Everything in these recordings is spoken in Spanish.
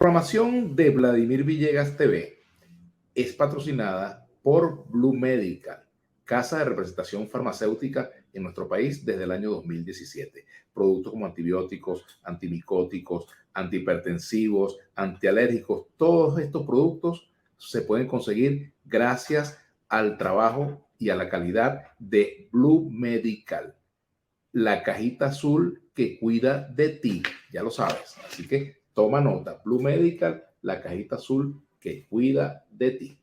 Programación de Vladimir Villegas TV es patrocinada por Blue Medical, casa de representación farmacéutica en nuestro país desde el año 2017. Productos como antibióticos, antimicóticos, antihipertensivos, antialérgicos, todos estos productos se pueden conseguir gracias al trabajo y a la calidad de Blue Medical, la cajita azul que cuida de ti, ya lo sabes. Así que toma nota, Blue Medical, la cajita azul que cuida de ti.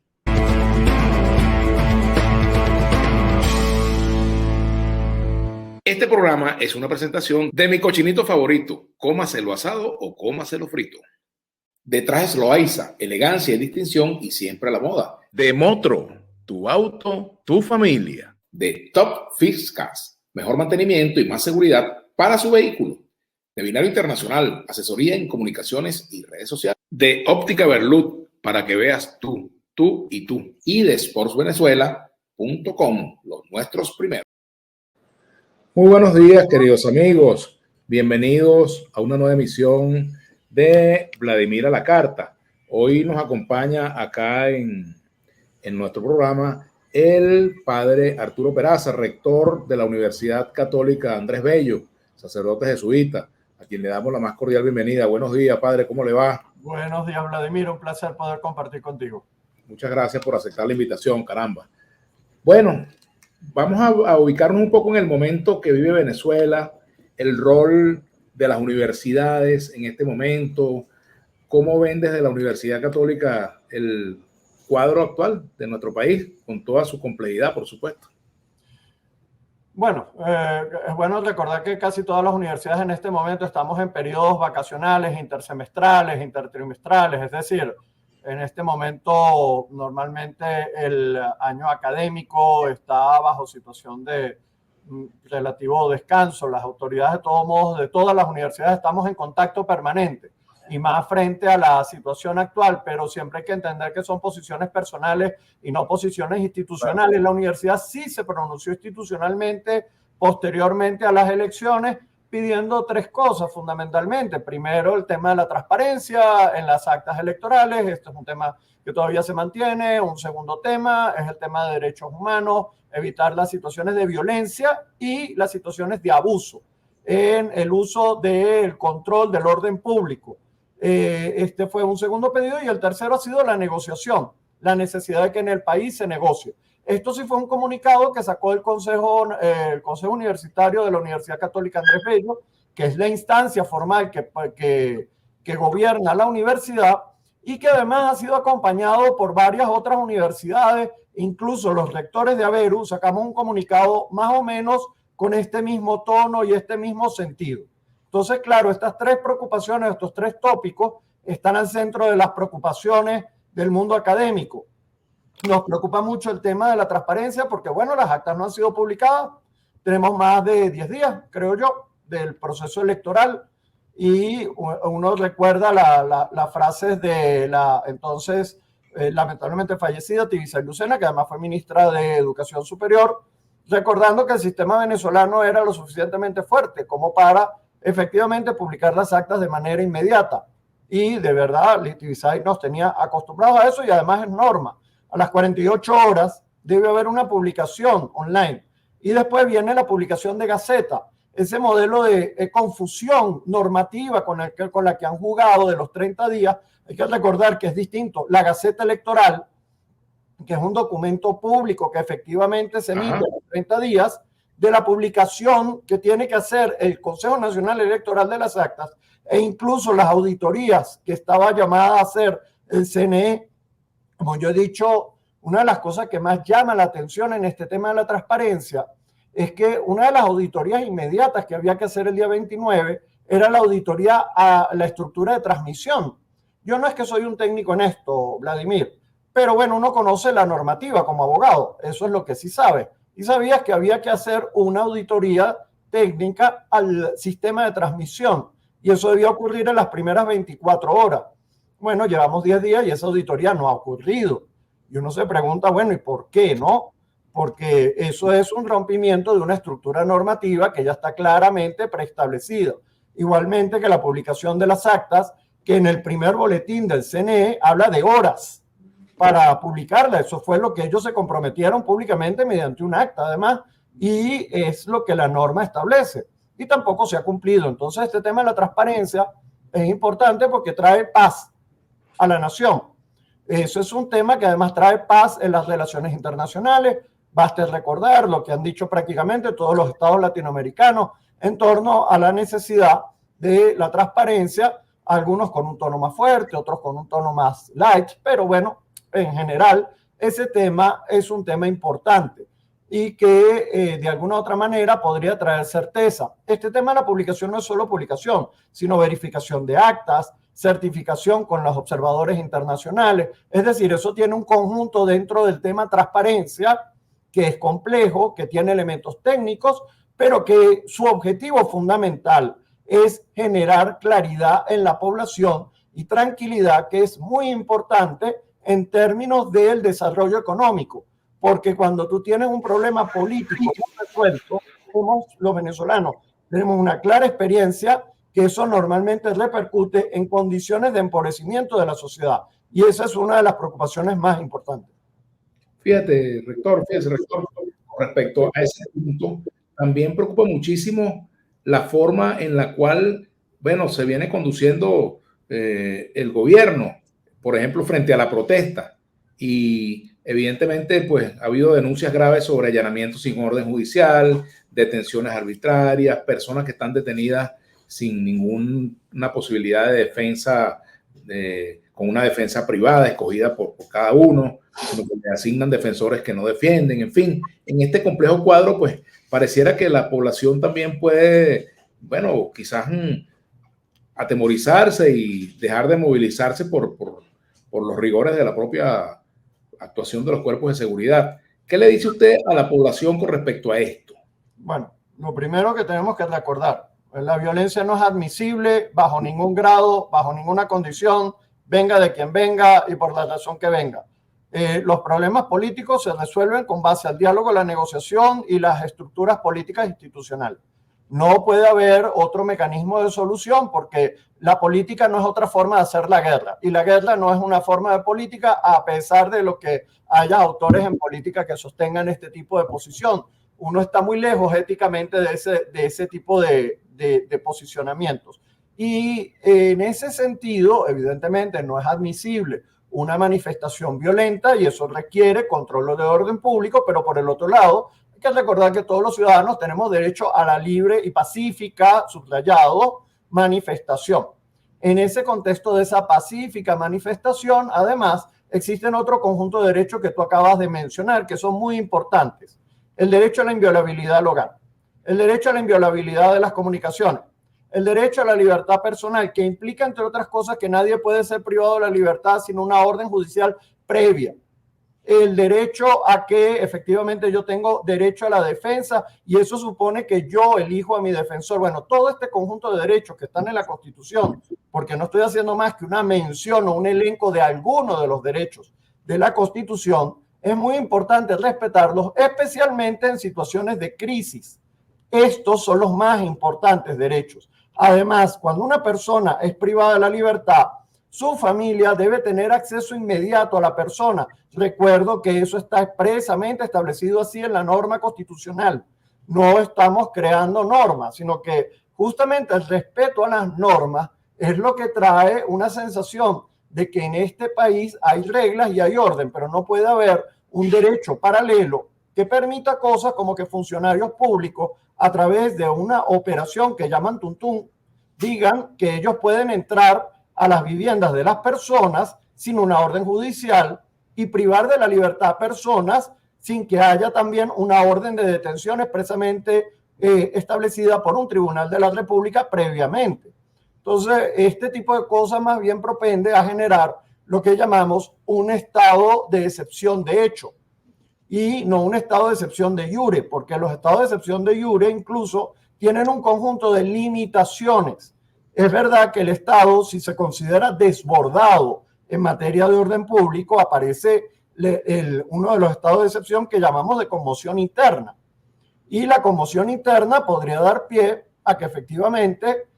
Este programa es una presentación de mi cochinito favorito, cómaselo asado o cómaselo frito. De Trajes Loaiza, elegancia y distinción y siempre a la moda. De Motro, tu auto, tu familia. De Top Fix Cars, mejor mantenimiento y más seguridad para su vehículo. De Binario Internacional, asesoría en comunicaciones y redes sociales. De Óptica Berlut, para que veas tú y tú. Y de sportsvenezuela.com, los nuestros primeros. Muy buenos días, queridos amigos. Bienvenidos a una nueva emisión de Vladimir a la Carta. Hoy nos acompaña acá en nuestro programa el padre Arturo Peraza, rector de la Universidad Católica Andrés Bello, sacerdote jesuita, a quien le damos la más cordial bienvenida. Buenos días, padre, ¿cómo le va? Buenos días, Vladimir, un placer poder compartir contigo. Muchas gracias por aceptar la invitación, caramba. Bueno, vamos a ubicarnos un poco en el momento que vive Venezuela, el rol de las universidades en este momento. ¿Cómo ven desde la Universidad Católica el cuadro actual de nuestro país, con toda su complejidad, por supuesto? Bueno, es bueno recordar que casi todas las universidades en este momento estamos en periodos vacacionales, intersemestrales, intertrimestrales, es decir, en este momento normalmente el año académico está bajo situación de relativo descanso. Las autoridades de todos modos de todas las universidades estamos en contacto permanente y más frente a la situación actual, pero siempre hay que entender que son posiciones personales y no posiciones institucionales. La universidad sí se pronunció institucionalmente posteriormente a las elecciones, pidiendo tres cosas fundamentalmente. Primero, el tema de la transparencia en las actas electorales. Esto es un tema que todavía se mantiene. Un segundo tema es el tema de derechos humanos, evitar las situaciones de violencia y las situaciones de abuso en el uso del control del orden público. Este fue un segundo pedido, y el tercero ha sido la negociación, la necesidad de que en el país se negocie. Esto sí fue un comunicado que sacó el Consejo Universitario de la Universidad Católica Andrés Bello, que es la instancia formal que gobierna la universidad, y que además ha sido acompañado por varias otras universidades, incluso los rectores de Averu. Sacamos un comunicado más o menos con este mismo tono y este mismo sentido. Entonces, claro, estas tres preocupaciones, estos tres tópicos están al centro de las preocupaciones del mundo académico. Nos preocupa mucho el tema de la transparencia porque, bueno, las actas no han sido publicadas. Tenemos más de 10 días, creo yo, del proceso electoral, y uno recuerda las frases de la entonces lamentablemente fallecida Tibisay Lucena, que además fue ministra de Educación Superior, recordando que el sistema venezolano era lo suficientemente fuerte como para efectivamente publicar las actas de manera inmediata. Y de verdad, Tibisay nos tenía acostumbrados a eso, y además es norma. A las 48 horas debe haber una publicación online. Y después viene la publicación de Gaceta. Ese modelo de confusión normativa con la que han jugado de los 30 días, hay que recordar que es distinto. La Gaceta Electoral, que es un documento público que efectivamente se emite en 30 días, de la publicación que tiene que hacer el Consejo Nacional Electoral de las actas, e incluso las auditorías que estaba llamada a hacer el CNE. Como yo he dicho, una de las cosas que más llama la atención en este tema de la transparencia es que una de las auditorías inmediatas que había que hacer el día 29 era la auditoría a la estructura de transmisión. Yo no es que soy un técnico en esto, Vladimir, pero bueno, uno conoce la normativa como abogado, eso es lo que sí sabe. Y sabías que había que hacer una auditoría técnica al sistema de transmisión, y eso debía ocurrir en las primeras 24 horas. Bueno, llevamos 10 días y esa auditoría no ha ocurrido. Y uno se pregunta, bueno, ¿y por qué no? Porque eso es un rompimiento de una estructura normativa que ya está claramente preestablecida. Igualmente que la publicación de las actas, que en el primer boletín del CNE habla de horas para publicarla. Eso fue lo que ellos se comprometieron públicamente mediante un acta, además, y es lo que la norma establece. Y tampoco se ha cumplido. Entonces, este tema de la transparencia es importante porque trae paz a la nación. Eso es un tema que además trae paz en las relaciones internacionales. Basta recordar lo que han dicho prácticamente todos los estados latinoamericanos en torno a la necesidad de la transparencia, algunos con un tono más fuerte, otros con un tono más light, pero bueno, en general ese tema es un tema importante y que de alguna u otra manera podría traer certeza. Este tema de la publicación no es solo publicación, sino verificación de actas, certificación con los observadores internacionales. Es decir, eso tiene un conjunto dentro del tema transparencia que es complejo, que tiene elementos técnicos, pero que su objetivo fundamental es generar claridad en la población y tranquilidad, que es muy importante en términos del desarrollo económico, porque cuando tú tienes un problema político no resuelto, como los venezolanos tenemos una clara experiencia que eso normalmente repercute en condiciones de empobrecimiento de la sociedad. Y esa es una de las preocupaciones más importantes. Fíjate, rector, respecto a ese punto, también preocupa muchísimo la forma en la cual, bueno, se viene conduciendo el gobierno, por ejemplo, frente a la protesta. Y evidentemente, pues, ha habido denuncias graves sobre allanamientos sin orden judicial, detenciones arbitrarias, personas que están detenidas sin ninguna posibilidad de defensa, con una defensa privada escogida por cada uno, sino que le asignan defensores que no defienden. En fin, en este complejo cuadro, pues pareciera que la población también puede, bueno, quizás atemorizarse y dejar de movilizarse por los rigores de la propia actuación de los cuerpos de seguridad. ¿Qué le dice usted a la población con respecto a esto? Bueno, lo primero que tenemos que recordar, la violencia no es admisible bajo ningún grado, bajo ninguna condición, venga de quien venga y por la razón que venga. Los problemas políticos se resuelven con base al diálogo, la negociación y las estructuras políticas institucionales. No puede haber otro mecanismo de solución porque la política no es otra forma de hacer la guerra y la guerra no es una forma de política a pesar de lo que haya autores en política que sostengan este tipo de posición. Uno está muy lejos éticamente de ese tipo de posicionamientos. Y en ese sentido, evidentemente, no es admisible una manifestación violenta y eso requiere control de orden público, pero por el otro lado, hay que recordar que todos los ciudadanos tenemos derecho a la libre y pacífica, subrayado, manifestación. En ese contexto de esa pacífica manifestación, además, existen otro conjunto de derechos que tú acabas de mencionar, que son muy importantes. El derecho a la inviolabilidad del hogar, el derecho a la inviolabilidad de las comunicaciones, el derecho a la libertad personal, que implica, entre otras cosas, que nadie puede ser privado de la libertad sin una orden judicial previa. El derecho a que efectivamente yo tengo derecho a la defensa y eso supone que yo elijo a mi defensor. Bueno, todo este conjunto de derechos que están en la Constitución, porque no estoy haciendo más que una mención o un elenco de algunos de los derechos de la Constitución, es muy importante respetarlos, especialmente en situaciones de crisis. Estos son los más importantes derechos. Además, cuando una persona es privada de la libertad, su familia debe tener acceso inmediato a la persona. Recuerdo que eso está expresamente establecido así en la norma constitucional. No estamos creando normas, sino que justamente el respeto a las normas es lo que trae una sensación de que en este país hay reglas y hay orden, pero no puede haber un derecho paralelo que permita cosas como que funcionarios públicos, a través de una operación que llaman tuntún, digan que ellos pueden entrar a las viviendas de las personas sin una orden judicial y privar de la libertad a personas sin que haya también una orden de detención expresamente establecida por un tribunal de la República previamente. Entonces, este tipo de cosas más bien propende a generar lo que llamamos un estado de excepción de hecho y no un estado de excepción de iure, porque los estados de excepción de iure incluso tienen un conjunto de limitaciones. Es verdad que el Estado, si se considera desbordado en materia de orden público, aparece uno de los estados de excepción que llamamos de conmoción interna. Y la conmoción interna podría dar pie a que efectivamente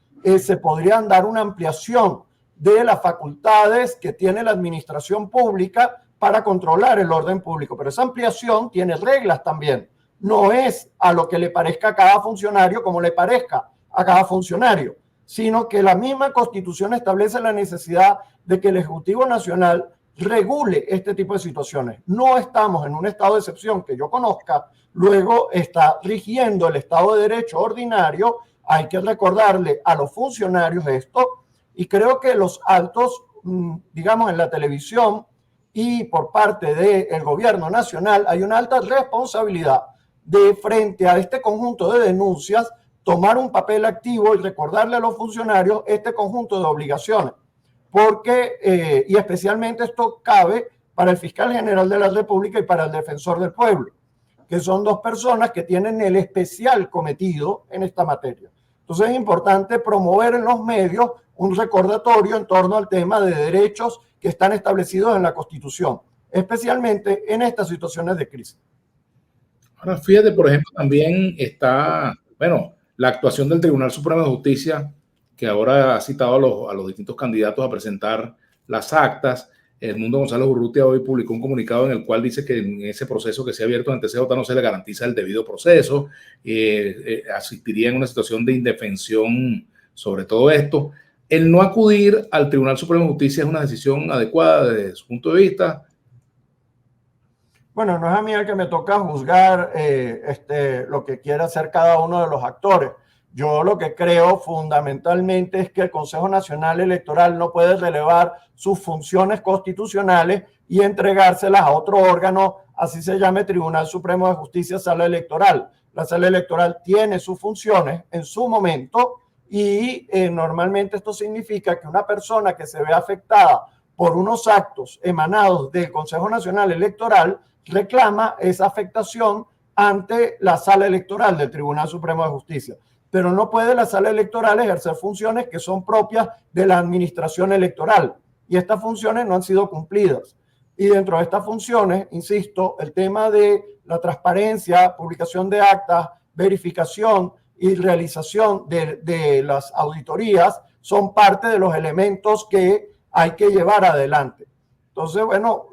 se podrían dar una ampliación de las facultades que tiene la administración pública para controlar el orden público. Pero esa ampliación tiene reglas también. No es a lo que le parezca a cada funcionario como le parezca a cada funcionario, sino que la misma Constitución establece la necesidad de que el Ejecutivo Nacional regule este tipo de situaciones. No estamos en un estado de excepción que yo conozca, luego está rigiendo el Estado de Derecho ordinario. Hay que recordarle a los funcionarios esto, y creo que los altos, digamos, en la televisión y por parte del gobierno nacional hay una alta responsabilidad de, frente a este conjunto de denuncias, tomar un papel activo y recordarle a los funcionarios este conjunto de obligaciones, porque, y especialmente esto cabe para el fiscal general de la República y para el defensor del pueblo, que son dos personas que tienen el especial cometido en esta materia. Entonces es importante promover en los medios un recordatorio en torno al tema de derechos que están establecidos en la Constitución, especialmente en estas situaciones de crisis. Ahora, fíjate, por ejemplo, también está, bueno, la actuación del Tribunal Supremo de Justicia, que ahora ha citado a los distintos candidatos a presentar las actas. Edmundo González Urrutia hoy publicó un comunicado en el cual dice que en ese proceso que se ha abierto ante CJ no se le garantiza el debido proceso, asistiría en una situación de indefensión sobre todo esto. El no acudir al Tribunal Supremo de Justicia es una decisión adecuada desde su punto de vista. Bueno, no es a mí el que me toca juzgar lo que quiera hacer cada uno de los actores. Yo lo que creo fundamentalmente es que el Consejo Nacional Electoral no puede relevar sus funciones constitucionales y entregárselas a otro órgano, así se llame Tribunal Supremo de Justicia, Sala Electoral. La Sala Electoral tiene sus funciones en su momento y normalmente esto significa que una persona que se ve afectada por unos actos emanados del Consejo Nacional Electoral reclama esa afectación ante la Sala Electoral del Tribunal Supremo de Justicia. Pero no puede la Sala Electoral ejercer funciones que son propias de la administración electoral. Y estas funciones no han sido cumplidas. Y dentro de estas funciones, insisto, el tema de la transparencia, publicación de actas, verificación y realización de las auditorías son parte de los elementos que hay que llevar adelante. Entonces, bueno,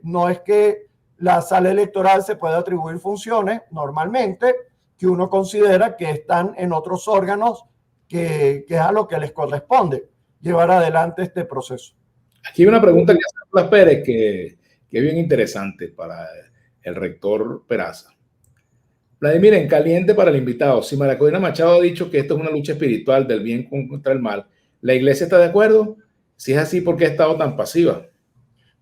no es que la Sala Electoral se pueda atribuir funciones normalmente que uno considera que están en otros órganos que es a lo que les corresponde llevar adelante este proceso. Aquí hay una pregunta que hace Blas Pérez que es bien interesante para el rector Peraza. Vladimir, en caliente para el invitado, si María Corina Machado ha dicho que esto es una lucha espiritual del bien contra el mal, ¿la iglesia está de acuerdo? Si es así, ¿por qué ha estado tan pasiva?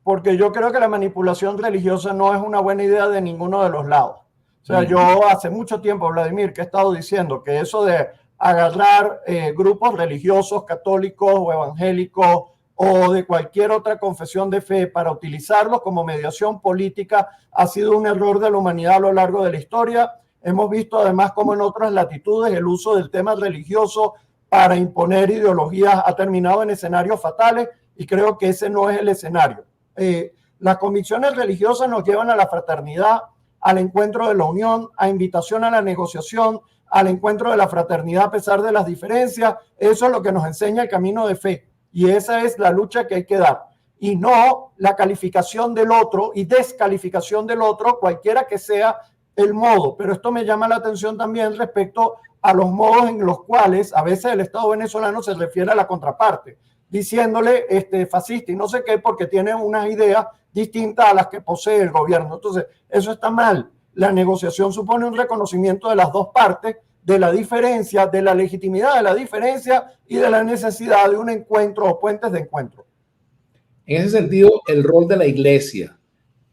Porque yo creo que la manipulación religiosa no es una buena idea de ninguno de los lados. O sea, yo hace mucho tiempo, Vladimir, que he estado diciendo que eso de agarrar grupos religiosos, católicos o evangélicos o de cualquier otra confesión de fe para utilizarlos como mediación política ha sido un error de la humanidad a lo largo de la historia. Hemos visto además cómo en otras latitudes el uso del tema religioso para imponer ideologías ha terminado en escenarios fatales y creo que ese no es el escenario. Las convicciones religiosas nos llevan a la fraternidad, al encuentro de la unión, a invitación a la negociación, al encuentro de la fraternidad a pesar de las diferencias. Eso es lo que nos enseña el camino de fe y esa es la lucha que hay que dar y no la calificación del otro y descalificación del otro, cualquiera que sea el modo. Pero esto me llama la atención también respecto a los modos en los cuales a veces el Estado venezolano se refiere a la contraparte, diciéndole fascista y no sé qué, porque tiene unas ideas distintas a las que posee el gobierno. Entonces, eso está mal. La negociación supone un reconocimiento de las dos partes, de la diferencia, de la legitimidad de la diferencia y de la necesidad de un encuentro o puentes de encuentro. En ese sentido, el rol de la iglesia,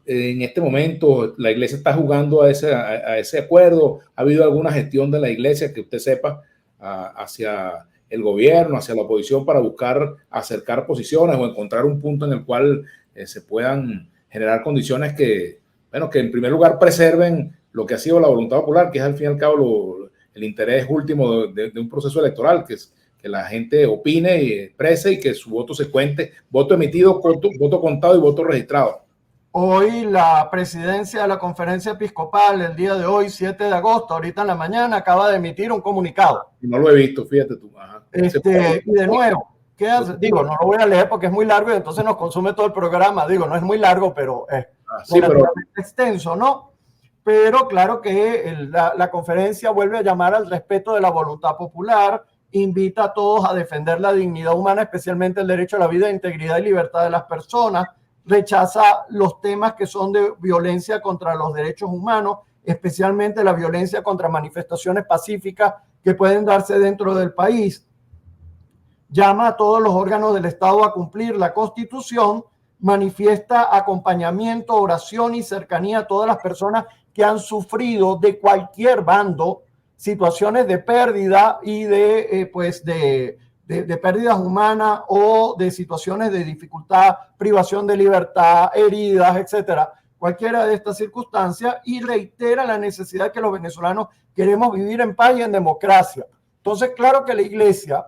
en este momento, la iglesia está jugando a ese acuerdo. ¿Ha habido alguna gestión de la iglesia que usted sepa hacia el gobierno, hacia la oposición para buscar acercar posiciones o encontrar un punto en el cual se puedan generar condiciones que, bueno, que en primer lugar preserven lo que ha sido la voluntad popular, que es al fin y al cabo el interés último de un proceso electoral, que es que la gente opine y exprese y que su voto se cuente, voto emitido, voto contado y voto registrado? Hoy la presidencia de la Conferencia Episcopal, el día de hoy, 7 de agosto, ahorita en la mañana, acaba de emitir un comunicado. No lo he visto, fíjate tú. Y de nuevo, ¿Qué hace? Digo, no lo voy a leer porque es muy largo y entonces nos consume todo el programa. Digo, no es muy largo, pero es sí, relativamente extenso, ¿no? Pero claro que la conferencia vuelve a llamar al respeto de la voluntad popular, invita a todos a defender la dignidad humana, especialmente el derecho a la vida, integridad y libertad de las personas, rechaza los temas que son de violencia contra los derechos humanos, especialmente la violencia contra manifestaciones pacíficas que pueden darse dentro del país, llama a todos los órganos del Estado a cumplir la Constitución, manifiesta acompañamiento, oración y cercanía a todas las personas que han sufrido de cualquier bando situaciones de pérdida y de pérdidas humanas o de situaciones de dificultad, privación de libertad, heridas, etcétera. Cualquiera de estas circunstancias, y reitera la necesidad de que los venezolanos queremos vivir en paz y en democracia. Entonces, claro que la Iglesia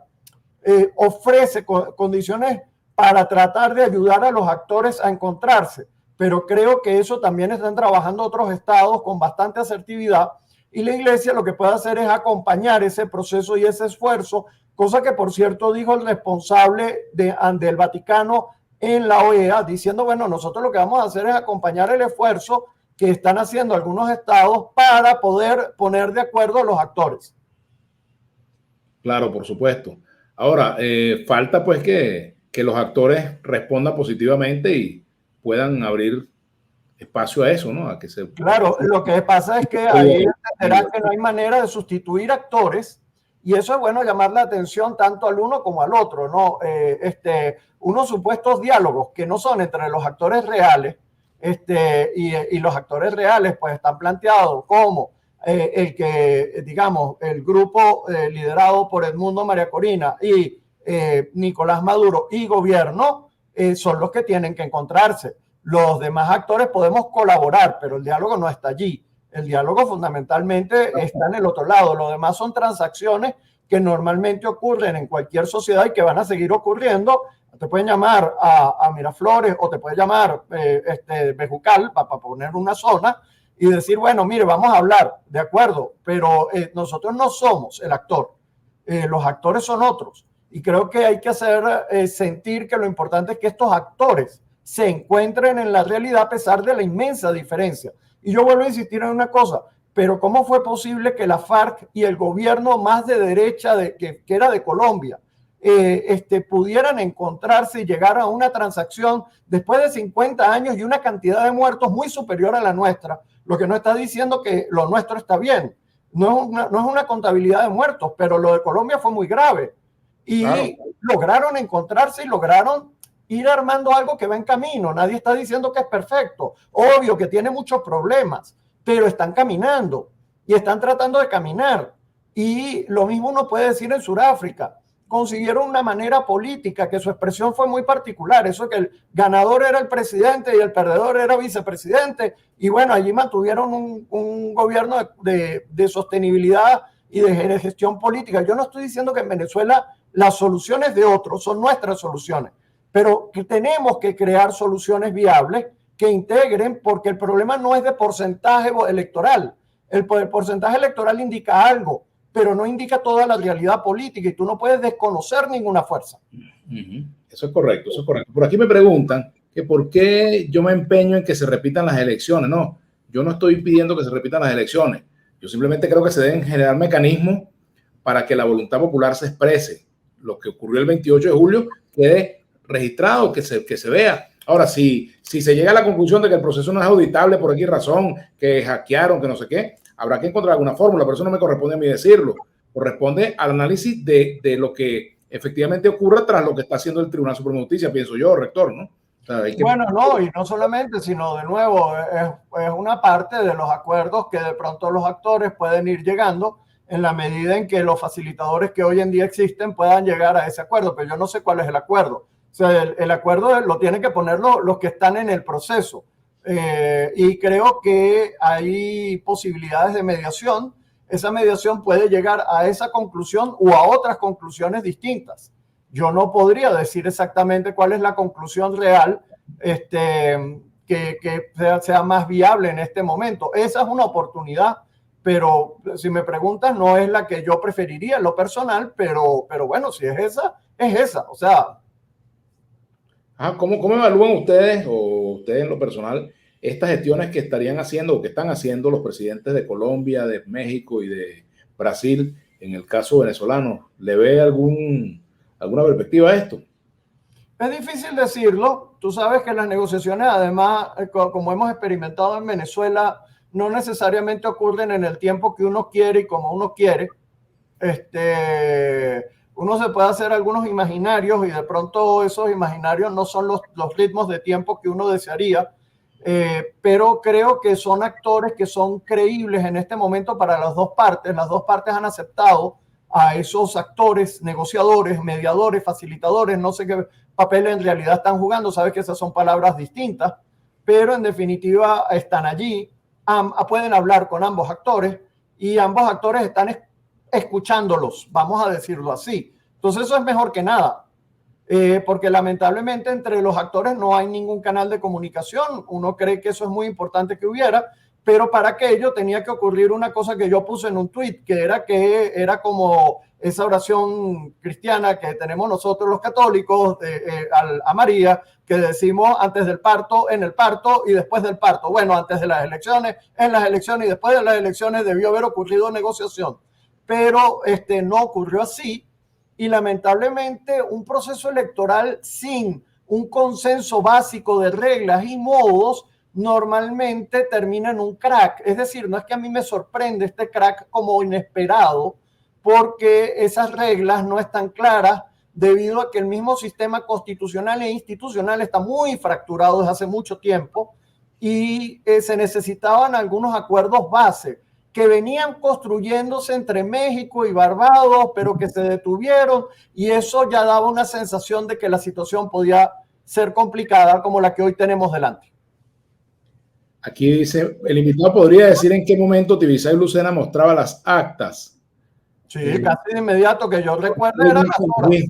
ofrece condiciones para tratar de ayudar a los actores a encontrarse, pero creo que eso también están trabajando otros estados con bastante asertividad, y la Iglesia lo que puede hacer es acompañar ese proceso y ese esfuerzo, cosa que por cierto dijo el responsable del Vaticano en la OEA, diciendo, bueno, nosotros lo que vamos a hacer es acompañar el esfuerzo que están haciendo algunos estados para poder poner de acuerdo a los actores. Claro, por supuesto. Ahora, falta pues que los actores respondan positivamente y puedan abrir espacio a eso, ¿no? A que se... Claro, lo que pasa es que ahí entenderán que no hay manera de sustituir actores, y eso es bueno llamar la atención tanto al uno como al otro, ¿no? Unos supuestos diálogos que no son entre los actores reales, y los actores reales pues están planteados como digamos, el grupo liderado por Edmundo María Corina y Nicolás Maduro y gobierno son los que tienen que encontrarse. Los demás actores podemos colaborar, pero el diálogo no está allí. El diálogo fundamentalmente está en el otro lado. Lo demás son transacciones que normalmente ocurren en cualquier sociedad y que van a seguir ocurriendo. Te pueden llamar a Miraflores o te pueden llamar Bejucal, para poner una zona, y decir, bueno, mire, vamos a hablar, de acuerdo, pero nosotros no somos el actor. Los actores son otros. Y creo que hay que hacer sentir que lo importante es que estos actores se encuentren en la realidad a pesar de la inmensa diferencia. Y yo vuelvo a insistir en una cosa, pero ¿cómo fue posible que la FARC y el gobierno más de derecha que era de Colombia pudieran encontrarse y llegar a una transacción después de 50 años y una cantidad de muertos muy superior a la nuestra? Lo que no está diciendo que lo nuestro está bien. No es una contabilidad de muertos, pero lo de Colombia fue muy grave. Y claro, lograron encontrarse y lograron ir armando algo que va en camino. Nadie está diciendo que es perfecto. Obvio que tiene muchos problemas, pero están caminando y están tratando de caminar. Y lo mismo uno puede decir en Sudáfrica. Consiguieron una manera política que su expresión fue muy particular. Eso que el ganador era el presidente y el perdedor era vicepresidente. Y bueno, allí mantuvieron un gobierno de sostenibilidad y de gestión política. Yo no estoy diciendo que en Venezuela las soluciones de otros son nuestras soluciones, pero que tenemos que crear soluciones viables que integren, porque el problema no es de porcentaje electoral. El porcentaje electoral indica algo, pero no indica toda la realidad política, y tú no puedes desconocer ninguna fuerza. Eso es correcto, eso es correcto. Por aquí me preguntan que por qué yo me empeño en que se repitan las elecciones. No, yo no estoy pidiendo que se repitan las elecciones. Yo simplemente creo que se deben generar mecanismos para que la voluntad popular se exprese. Lo que ocurrió el 28 de julio quede registrado, que se vea. Ahora, si se llega a la conclusión de que el proceso no es auditable por aquí razón, que hackearon, que no sé qué, habrá que encontrar alguna fórmula, pero eso no me corresponde a mí decirlo. Corresponde al análisis de lo que efectivamente ocurre tras lo que está haciendo el Tribunal Supremo de Justicia, pienso yo, rector, ¿no? O sea, bueno, no, y no solamente, sino de nuevo, es una parte de los acuerdos que de pronto los actores pueden ir llegando en la medida en que los facilitadores que hoy en día existen puedan llegar a ese acuerdo, pero yo no sé cuál es el acuerdo. O sea, el acuerdo lo tienen que poner los que están en el proceso. Y creo que hay posibilidades de mediación. Esa mediación puede llegar a esa conclusión o a otras conclusiones distintas. Yo no podría decir exactamente cuál es la conclusión real que sea más viable en este momento. Esa es una oportunidad pero si me preguntas, no es la que yo preferiría en lo personal, pero bueno, si es esa, es esa. O sea, ¿Cómo evalúan ustedes o ustedes en lo personal estas gestiones que estarían haciendo o que están haciendo los presidentes de Colombia, de México y de Brasil en el caso venezolano? ¿Le ve alguna perspectiva a esto? es difícil decirlo. Tú sabes que las negociaciones, además, como hemos experimentado en Venezuela, no necesariamente ocurren en el tiempo que uno quiere y como uno quiere. Uno se puede hacer algunos imaginarios y de pronto esos imaginarios no son los ritmos de tiempo que uno desearía, pero creo que son actores que son creíbles en este momento para las dos partes. Las dos partes han aceptado a esos actores, negociadores, mediadores, facilitadores, no sé qué papel en realidad están jugando, sabes que esas son palabras distintas, pero en definitiva están allí, pueden hablar con ambos actores y ambos actores están escuchándolos, vamos a decirlo así. Entonces eso es mejor que nada, porque lamentablemente entre los actores no hay ningún canal de comunicación. Uno cree que eso es muy importante que hubiera, pero para aquello tenía que ocurrir una cosa que yo puse en un tweet, que era como esa oración cristiana que tenemos nosotros los católicos a María, que decimos antes del parto, en el parto y después del parto. Bueno, antes de las elecciones, en las elecciones y después de las elecciones debió haber ocurrido negociación, pero no ocurrió así. Y lamentablemente un proceso electoral sin un consenso básico de reglas y modos normalmente termina en un crack. Es decir, no es que a mí me sorprende este crack como inesperado, porque esas reglas no están claras debido a que el mismo sistema constitucional e institucional está muy fracturado desde hace mucho tiempo y se necesitaban algunos acuerdos base que venían construyéndose entre México y Barbados, pero que se detuvieron, y eso ya daba una sensación de que la situación podía ser complicada como la que hoy tenemos delante. Aquí dice, el invitado podría decir en qué momento Tibisay Lucena mostraba las actas. Sí, casi de inmediato, que yo recuerdo eran las horas.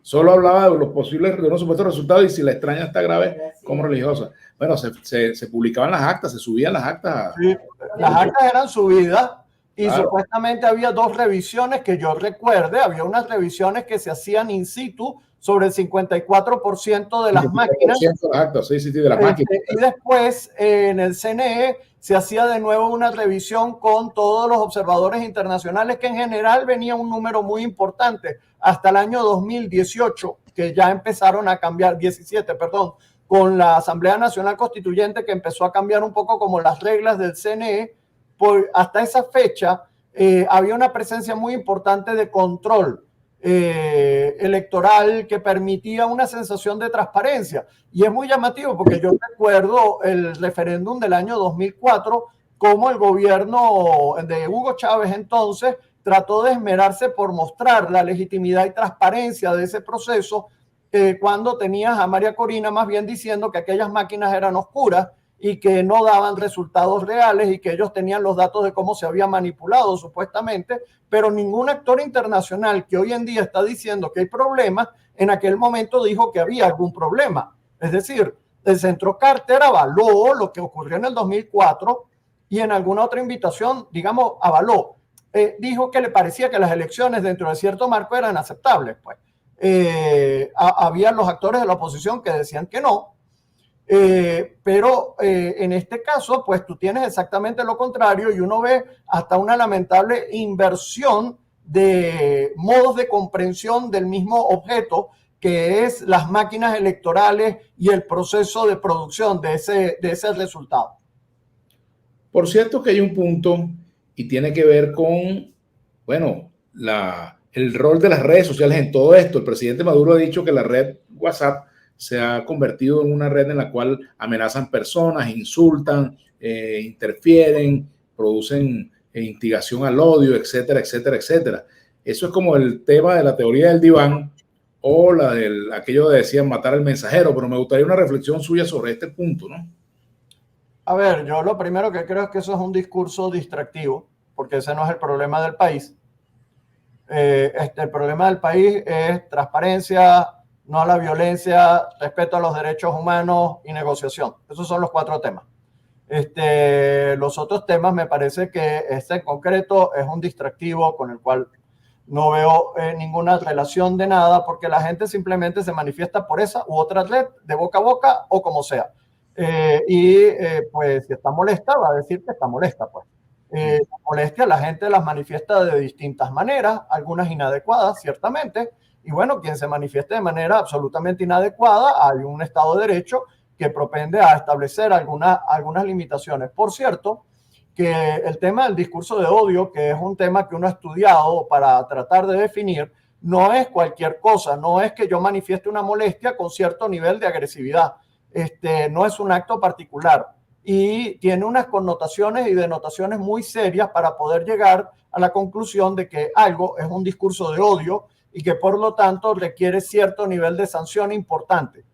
Solo hablaba de los posibles, de unos supuestos resultados y si la extraña está grave como religiosa. Bueno, se publicaban las actas, se subían las actas. Sí, las actas eran subidas y claro, supuestamente había dos revisiones que yo recuerde. Había unas revisiones que se hacían in situ sobre el 54% de las máquinas. De las actas, sí, de las máquinas. Y después en el CNE se hacía de nuevo una revisión con todos los observadores internacionales, que en general venía un número muy importante hasta el año 2018, que ya empezaron a cambiar, 17, perdón, con la Asamblea Nacional Constituyente, que empezó a cambiar un poco como las reglas del CNE. Hasta esa fecha había una presencia muy importante de control electoral que permitía una sensación de transparencia. Y es muy llamativo porque yo recuerdo el referéndum del año 2004, como el gobierno de Hugo Chávez entonces trató de esmerarse por mostrar la legitimidad y transparencia de ese proceso, cuando tenías a María Corina más bien diciendo que aquellas máquinas eran oscuras y que no daban resultados reales y que ellos tenían los datos de cómo se había manipulado supuestamente, pero ningún actor internacional que hoy en día está diciendo que hay problemas, en aquel momento dijo que había algún problema. Es decir, el Centro Carter avaló lo que ocurrió en el 2004 y en alguna otra invitación, digamos, avaló. Dijo que le parecía que las elecciones dentro de cierto marco eran aceptables. Pues había los actores de la oposición que decían que no. Pero en este caso, pues tú tienes exactamente lo contrario y uno ve hasta una lamentable inversión de modos de comprensión del mismo objeto, que es las máquinas electorales y el proceso de producción de ese resultado. Por cierto que hay un punto y tiene que ver con, bueno, el rol de las redes sociales en todo esto. El presidente Maduro ha dicho que la red WhatsApp se ha convertido en una red en la cual amenazan personas, insultan, interfieren, producen instigación al odio, etcétera, etcétera, etcétera. Eso es como el tema de la teoría del diván o aquello de decían matar al mensajero, pero me gustaría una reflexión suya sobre este punto, ¿no? A ver, yo lo primero que creo es que eso es un discurso distractivo, porque ese no es el problema del país. El problema del país es transparencia, no a la violencia, respeto a los derechos humanos y negociación. Esos son los 4 temas. Los otros temas me parece que este en concreto es un distractivo con el cual no veo ninguna relación de nada, porque la gente simplemente se manifiesta por esa u otra red, de boca a boca o como sea. Pues si está molesta, va a decir que está molesta, pues. La molestia la gente las manifiesta de distintas maneras, algunas inadecuadas, ciertamente, y bueno, quien se manifieste de manera absolutamente inadecuada, hay un Estado de Derecho que propende a establecer algunas limitaciones. Por cierto, que el tema del discurso de odio, que es un tema que uno ha estudiado para tratar de definir, no es cualquier cosa, no es que yo manifieste una molestia con cierto nivel de agresividad, no es un acto particular y tiene unas connotaciones y denotaciones muy serias para poder llegar a la conclusión de que algo es un discurso de odio y que por lo tanto requiere cierto nivel de sanción importante.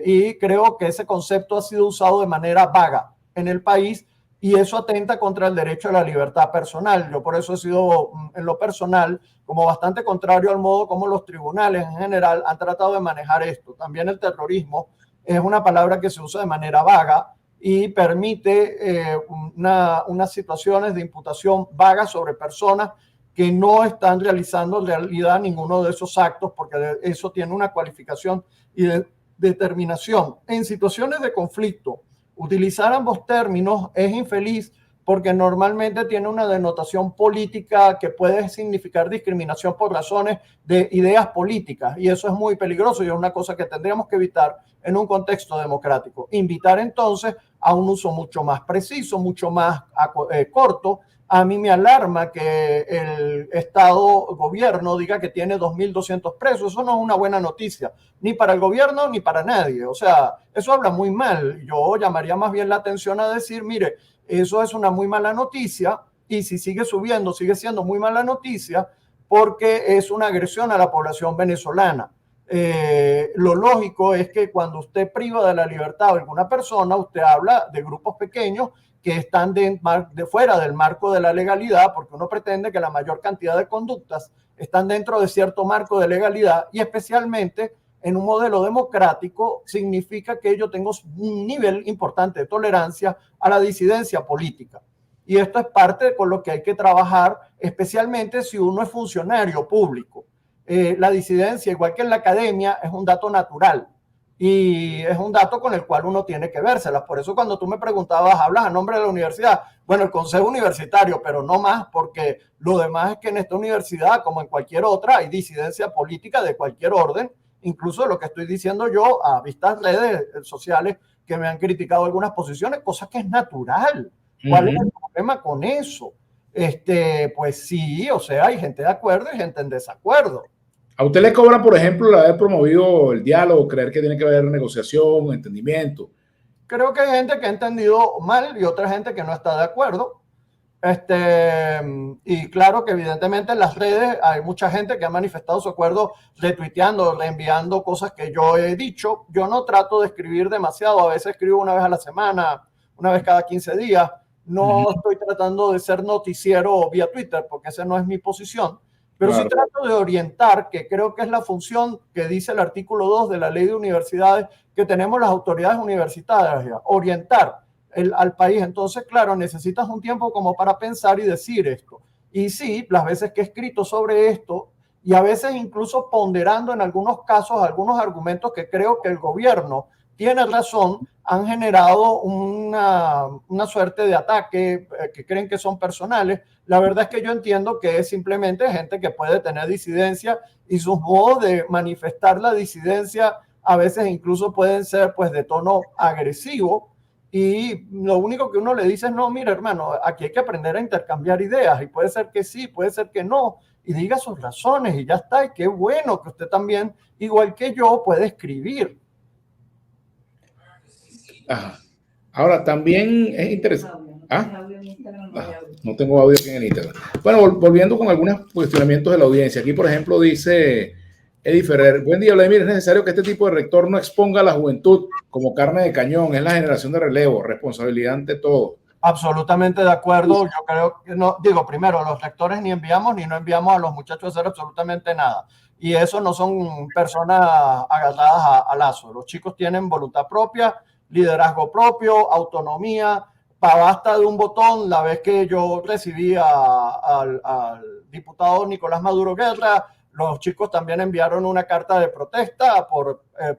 Y creo que ese concepto ha sido usado de manera vaga en el país y eso atenta contra el derecho a la libertad personal. Yo por eso he sido en lo personal como bastante contrario al modo como los tribunales en general han tratado de manejar esto. También el terrorismo es una palabra que se usa de manera vaga y permite unas situaciones de imputación vagas sobre personas que no están realizando en realidad ninguno de esos actos, porque eso tiene una cualificación y determinación. En situaciones de conflicto, utilizar ambos términos es infeliz porque normalmente tiene una denotación política que puede significar discriminación por razones de ideas políticas y eso es muy peligroso y es una cosa que tendríamos que evitar en un contexto democrático. Invitar entonces a un uso mucho más preciso, mucho más corto. A mí me alarma que el gobierno diga que tiene 2.200 presos. Eso no es una buena noticia, ni para el gobierno ni para nadie. O sea, eso habla muy mal. Yo llamaría más bien la atención a decir, mire, eso es una muy mala noticia y si sigue subiendo, sigue siendo muy mala noticia porque es una agresión a la población venezolana. Lo lógico es que cuando usted priva de la libertad a alguna persona, usted habla de grupos pequeños que están de fuera del marco de la legalidad, porque uno pretende que la mayor cantidad de conductas están dentro de cierto marco de legalidad y especialmente en un modelo democrático significa que yo tengo un nivel importante de tolerancia a la disidencia política. Y esto es parte con lo que hay que trabajar, especialmente si uno es funcionario público. La disidencia, igual que en la academia, es un dato natural y es un dato con el cual uno tiene que vérselas. Por eso cuando tú me preguntabas, ¿hablas a nombre de la universidad? Bueno, el consejo universitario, pero no más, porque lo demás es que en esta universidad, como en cualquier otra, hay disidencia política de cualquier orden, incluso lo que estoy diciendo yo a vistas redes sociales que me han criticado algunas posiciones, cosas que es natural. ¿Cuál es el problema con eso? Pues sí, o sea, hay gente de acuerdo y gente en desacuerdo. ¿A usted le cobra, por ejemplo, el haber promovido el diálogo, creer que tiene que haber negociación, entendimiento? Creo que hay gente que ha entendido mal y otra gente que no está de acuerdo. Y claro que evidentemente en las redes hay mucha gente que ha manifestado su acuerdo retuiteando, reenviando cosas que yo he dicho. Yo no trato de escribir demasiado, a veces escribo una vez a la semana, una vez cada 15 días. No estoy tratando de ser noticiero vía Twitter porque esa no es mi posición. Pero claro, sí trato de orientar, que creo que es la función que dice el artículo 2 de la Ley de Universidades, que tenemos las autoridades universitarias, orientar al país. Entonces, claro, necesitas un tiempo como para pensar y decir esto. Y sí, las veces que he escrito sobre esto, y a veces incluso ponderando en algunos casos algunos argumentos que creo que el gobierno tiene razón, han generado una suerte de ataque que creen que son personales. La verdad es que yo entiendo que es simplemente gente que puede tener disidencia y sus modos de manifestar la disidencia a veces incluso pueden ser pues de tono agresivo y lo único que uno le dice es no, mira hermano, aquí hay que aprender a intercambiar ideas y puede ser que sí, puede ser que no y diga sus razones y ya está. Y qué bueno que usted también, igual que yo, puede escribir. Ajá. Ahora, también es interesante. No tengo audio aquí en el Instagram. Bueno, volviendo con algunos cuestionamientos de la audiencia. Aquí, por ejemplo, dice Eddie Ferrer: buen día, Vladimir. Es necesario que este tipo de rector no exponga a la juventud como carne de cañón. Es la generación de relevo, responsabilidad ante todo. Absolutamente de acuerdo. Yo creo que no, digo, primero, los rectores ni enviamos ni no enviamos a los muchachos a hacer absolutamente nada. Y eso no son personas agarradas a lazo. Los chicos tienen voluntad propia liderazgo propio, autonomía, basta de un botón. La vez que yo recibí al diputado Nicolás Maduro Guerra, los chicos también enviaron una carta de protesta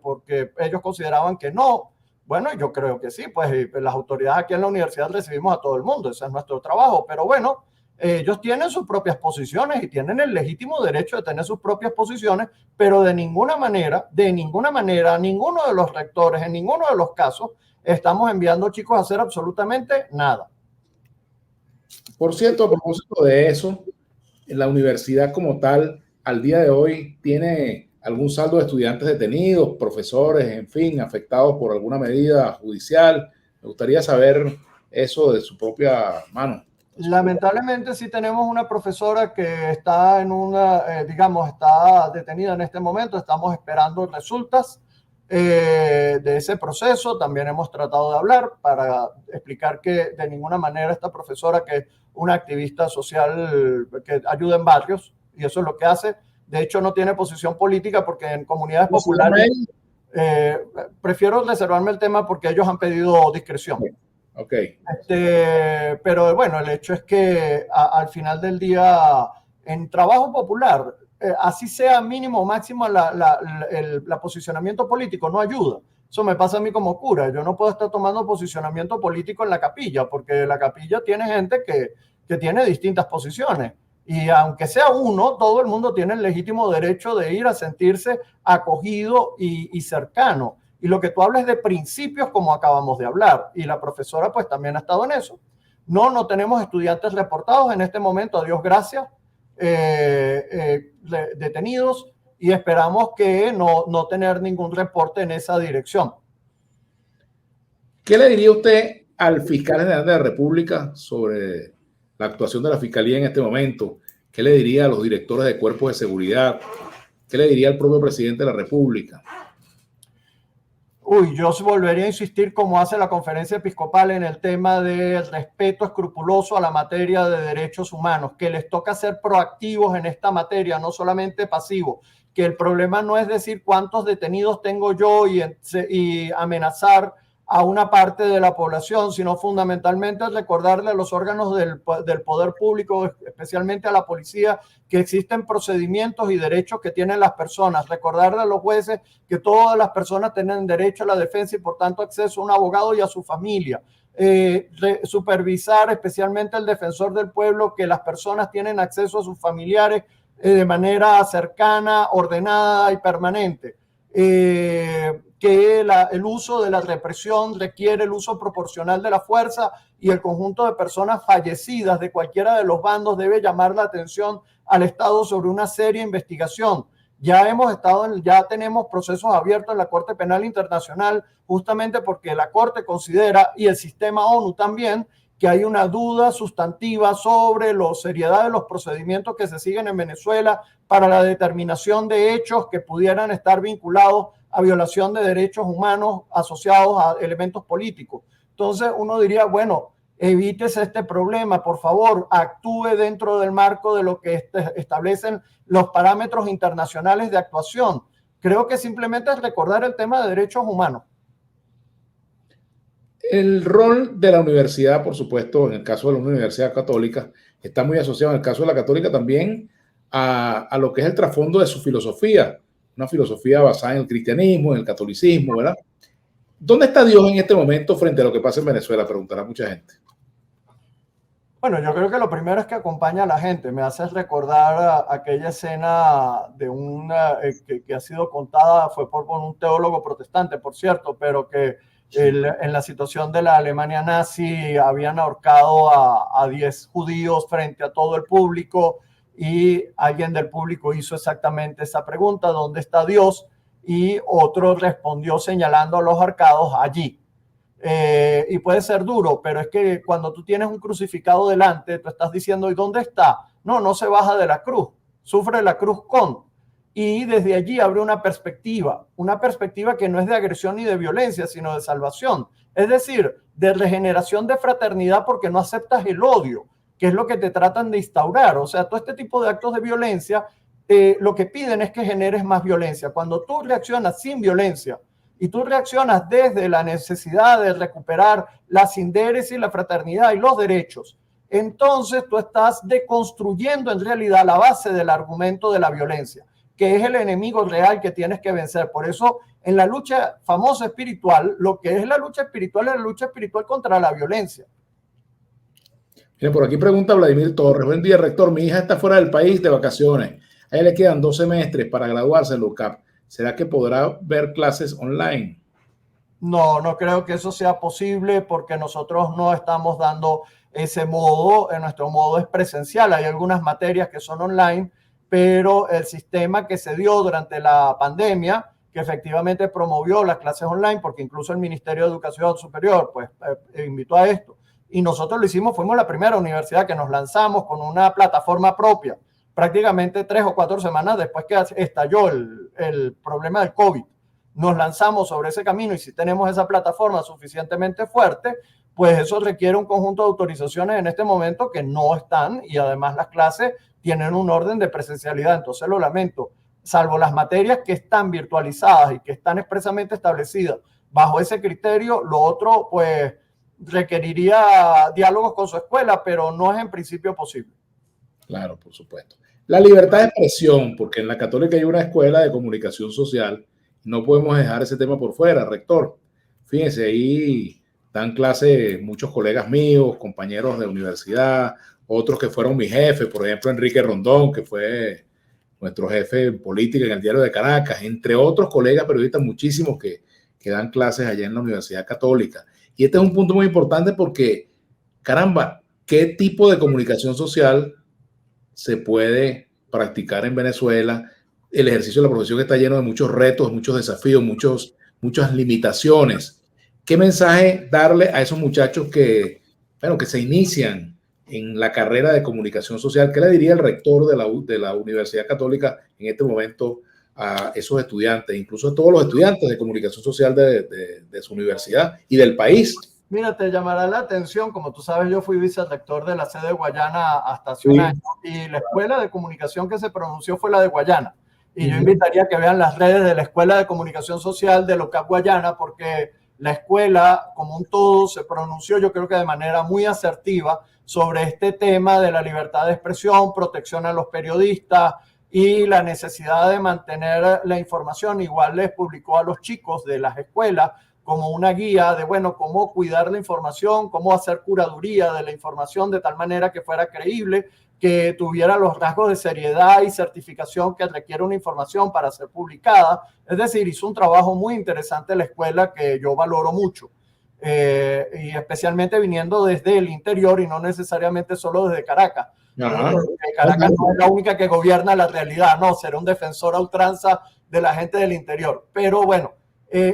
porque ellos consideraban que no. Bueno, yo creo que sí, pues las autoridades aquí en la universidad recibimos a todo el mundo, ese es nuestro trabajo, pero bueno, ellos tienen sus propias posiciones y tienen el legítimo derecho de tener sus propias posiciones, pero de ninguna manera, ninguno de los rectores, en ninguno de los casos, estamos enviando chicos a hacer absolutamente nada. Por cierto, a propósito de eso, la universidad como tal, al día de hoy, ¿tiene algún saldo de estudiantes detenidos, profesores, en fin, afectados por alguna medida judicial? Me gustaría saber eso de su propia mano. Lamentablemente sí tenemos una profesora que está está detenida en este momento. Estamos esperando resultados de ese proceso. También hemos tratado de hablar para explicar que de ninguna manera esta profesora, que es una activista social que ayuda en barrios, y eso es lo que hace, de hecho no tiene posición política, porque en comunidades populares, prefiero reservarme el tema porque ellos han pedido discreción. Okay. Pero bueno, el hecho es que al final del día, en trabajo popular, así sea mínimo o máximo el posicionamiento político, no ayuda. Eso me pasa a mí como cura. Yo no puedo estar tomando posicionamiento político en la capilla, porque la capilla tiene gente que tiene distintas posiciones. Y aunque sea uno, todo el mundo tiene el legítimo derecho de ir a sentirse acogido y cercano. Y lo que tú hablas de principios, como acabamos de hablar, y la profesora pues también ha estado en eso. No tenemos estudiantes reportados en este momento, a Dios gracias, detenidos, y esperamos que no tener ningún reporte en esa dirección. ¿Qué le diría usted al fiscal general de la República sobre la actuación de la Fiscalía en este momento? ¿Qué le diría a los directores de cuerpos de seguridad? ¿Qué le diría al propio presidente de la República? Yo volvería a insistir, como hace la Conferencia Episcopal, en el tema del respeto escrupuloso a la materia de derechos humanos, que les toca ser proactivos en esta materia, no solamente pasivos, que el problema no es decir cuántos detenidos tengo yo y amenazar a una parte de la población, sino fundamentalmente recordarle a los órganos del poder público, especialmente a la policía, que existen procedimientos y derechos que tienen las personas. Recordarle a los jueces que todas las personas tienen derecho a la defensa y por tanto acceso a un abogado y a su familia. Supervisar especialmente el defensor del pueblo, que las personas tienen acceso a sus familiares de manera cercana, ordenada y permanente. Que el uso de la represión requiere el uso proporcional de la fuerza, y el conjunto de personas fallecidas de cualquiera de los bandos debe llamar la atención al Estado sobre una seria investigación. Ya tenemos procesos abiertos en la Corte Penal Internacional, justamente porque la Corte considera, y el sistema ONU también, que hay una duda sustantiva sobre la seriedad de los procedimientos que se siguen en Venezuela para la determinación de hechos que pudieran estar vinculados a violación de derechos humanos asociados a elementos políticos. Entonces uno diría, bueno, evítese este problema, por favor, actúe dentro del marco de lo que establecen los parámetros internacionales de actuación. Creo que simplemente es recordar el tema de derechos humanos. El rol de la universidad, por supuesto, en el caso de la Universidad Católica, está muy asociado, en el caso de la Católica también, a lo que es el trasfondo de su filosofía, una filosofía basada en el cristianismo, en el catolicismo, ¿verdad? ¿Dónde está Dios en este momento frente a lo que pasa en Venezuela? Preguntará mucha gente. Bueno, yo creo que lo primero es que acompaña a la gente. Me hace recordar aquella escena de que ha sido contada, fue por un teólogo protestante, por cierto, pero que en la situación de la Alemania nazi habían ahorcado a 10 judíos frente a todo el público, y alguien del público hizo exactamente esa pregunta: ¿dónde está Dios? Y otro respondió señalando a los ahorcados allí. Y puede ser duro, pero es que cuando tú tienes un crucificado delante, tú estás diciendo: ¿y dónde está? No se baja de la cruz, sufre la cruz y desde allí abre una perspectiva que no es de agresión ni de violencia, sino de salvación. Es decir, de regeneración, de fraternidad, porque no aceptas el odio, que es lo que te tratan de instaurar. O sea, todo este tipo de actos de violencia, lo que piden es que generes más violencia. Cuando tú reaccionas sin violencia, y tú reaccionas desde la necesidad de recuperar la sindéresis, la fraternidad y los derechos, entonces tú estás deconstruyendo en realidad la base del argumento de la violencia, que es el enemigo real que tienes que vencer. Por eso, en la lucha famosa espiritual, lo que es la lucha espiritual contra la violencia. Mira, por aquí pregunta Vladimir Torres. Buen día, rector. Mi hija está fuera del país de vacaciones. A ella le quedan 2 semestres para graduarse en la UCAP. ¿Será que podrá ver clases online? No, no creo que eso sea posible porque nosotros no estamos dando ese modo. Nuestro modo es presencial. Hay algunas materias que son online, pero el sistema que se dio durante la pandemia, que efectivamente promovió las clases online, porque incluso el Ministerio de Educación Superior pues, invitó a esto, y nosotros lo hicimos, fuimos la primera universidad que nos lanzamos con una plataforma propia, prácticamente 3 o 4 semanas después que estalló el problema del COVID. Nos lanzamos sobre ese camino, y si tenemos esa plataforma suficientemente fuerte, pues eso requiere un conjunto de autorizaciones en este momento que no están, y además las clases tienen un orden de presencialidad. Entonces lo lamento, salvo las materias que están virtualizadas y que están expresamente establecidas bajo ese criterio, lo otro pues requeriría diálogos con su escuela, pero no es en principio posible. Claro, por supuesto. La libertad de expresión, porque en la Católica hay una escuela de comunicación social, no podemos dejar ese tema por fuera, rector. Fíjense, ahí dan clase muchos colegas míos, compañeros de universidad, otros que fueron mi jefe, por ejemplo, Enrique Rondón, que fue nuestro jefe en política en el Diario de Caracas, entre otros colegas periodistas muchísimos que dan clases allá en la Universidad Católica. Y este es un punto muy importante porque, caramba, ¿qué tipo de comunicación social se puede practicar en Venezuela? El ejercicio de la profesión está lleno de muchos retos, muchos desafíos, muchas limitaciones. ¿Qué mensaje darle a esos muchachos que se inician en la carrera de comunicación social? ¿Qué le diría el rector de la Universidad Católica en este momento a esos estudiantes, incluso a todos los estudiantes de comunicación social de su universidad y del país? Mira, te llamará la atención, como tú sabes, yo fui vicerrector de la sede de Guayana hasta hace un año, y la escuela de comunicación que se pronunció fue la de Guayana. Y yo invitaría a que vean las redes de la Escuela de Comunicación Social de la UCAP Guayana, porque la escuela, como un todo, se pronunció, yo creo que de manera muy asertiva, sobre este tema de la libertad de expresión, protección a los periodistas y la necesidad de mantener la información. Igual les publicó a los chicos de las escuelas como una guía de, bueno, cómo cuidar la información, cómo hacer curaduría de la información de tal manera que fuera creíble, que tuviera los rasgos de seriedad y certificación que requiere una información para ser publicada. Es decir, hizo un trabajo muy interesante en la escuela que yo valoro mucho, y especialmente viniendo desde el interior y no necesariamente solo desde Caracas. Caracas no es la única que gobierna la realidad, no, será un defensor a ultranza de la gente del interior. Pero bueno,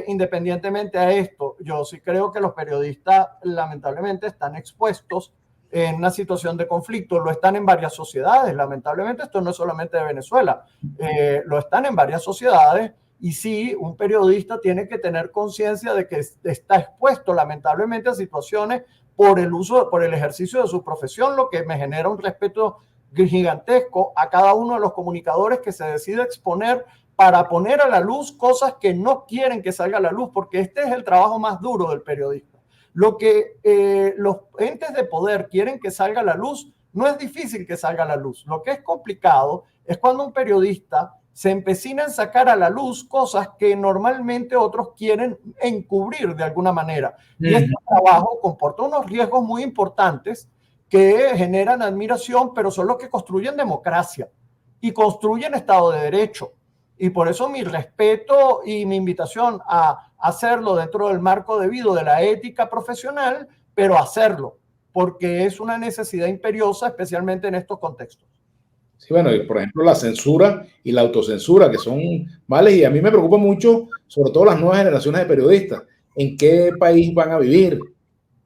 independientemente a esto, yo sí creo que los periodistas lamentablemente están expuestos en una situación de conflicto. Lo están en varias sociedades, lamentablemente esto no es solamente de Venezuela, lo están en varias sociedades, y sí, un periodista tiene que tener conciencia de que está expuesto lamentablemente a situaciones por el ejercicio de su profesión, lo que me genera un respeto gigantesco a cada uno de los comunicadores que se decide exponer para poner a la luz cosas que no quieren que salga a la luz, porque este es el trabajo más duro del periodista. Lo que los entes de poder quieren que salga a la luz, no es difícil que salga a la luz. Lo que es complicado es cuando un periodista se empecina en sacar a la luz cosas que normalmente otros quieren encubrir de alguna manera. Y este trabajo comporta unos riesgos muy importantes que generan admiración, pero son los que construyen democracia y construyen Estado de Derecho. Y por eso mi respeto y mi invitación a hacerlo dentro del marco debido de la ética profesional, pero hacerlo, porque es una necesidad imperiosa, especialmente en estos contextos. Sí, bueno, y por ejemplo la censura y la autocensura, que son males, y a mí me preocupa mucho, sobre todo las nuevas generaciones de periodistas, en qué país van a vivir,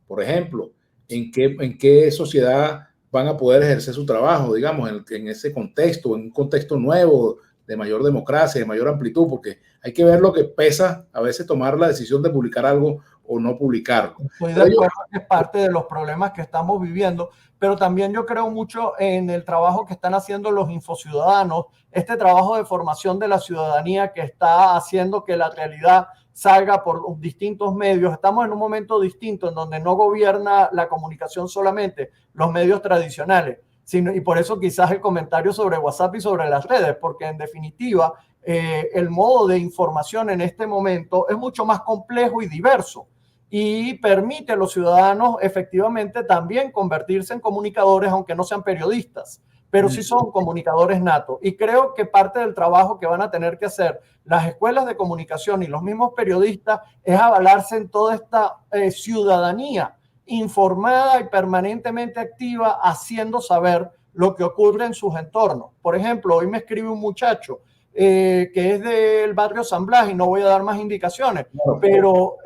por ejemplo, en qué sociedad van a poder ejercer su trabajo, digamos, en ese contexto, en un contexto nuevo, de mayor democracia, de mayor amplitud, porque hay que ver lo que pesa a veces tomar la decisión de publicar algo o no publicarlo. Estoy de acuerdo que es parte de los problemas que estamos viviendo, pero también yo creo mucho en el trabajo que están haciendo los infociudadanos, este trabajo de formación de la ciudadanía que está haciendo que la realidad salga por distintos medios. Estamos en un momento distinto en donde no gobierna la comunicación solamente los medios tradicionales, sino, y por eso quizás el comentario sobre WhatsApp y sobre las redes, porque en definitiva el modo de información en este momento es mucho más complejo y diverso y permite a los ciudadanos efectivamente también convertirse en comunicadores, aunque no sean periodistas, pero sí son comunicadores natos. Y creo que parte del trabajo que van a tener que hacer las escuelas de comunicación y los mismos periodistas es avalarse en toda esta ciudadanía informada y permanentemente activa, haciendo saber lo que ocurre en sus entornos. Por ejemplo, hoy me escribe un muchacho que es del barrio San Blas, y no voy a dar más indicaciones, pero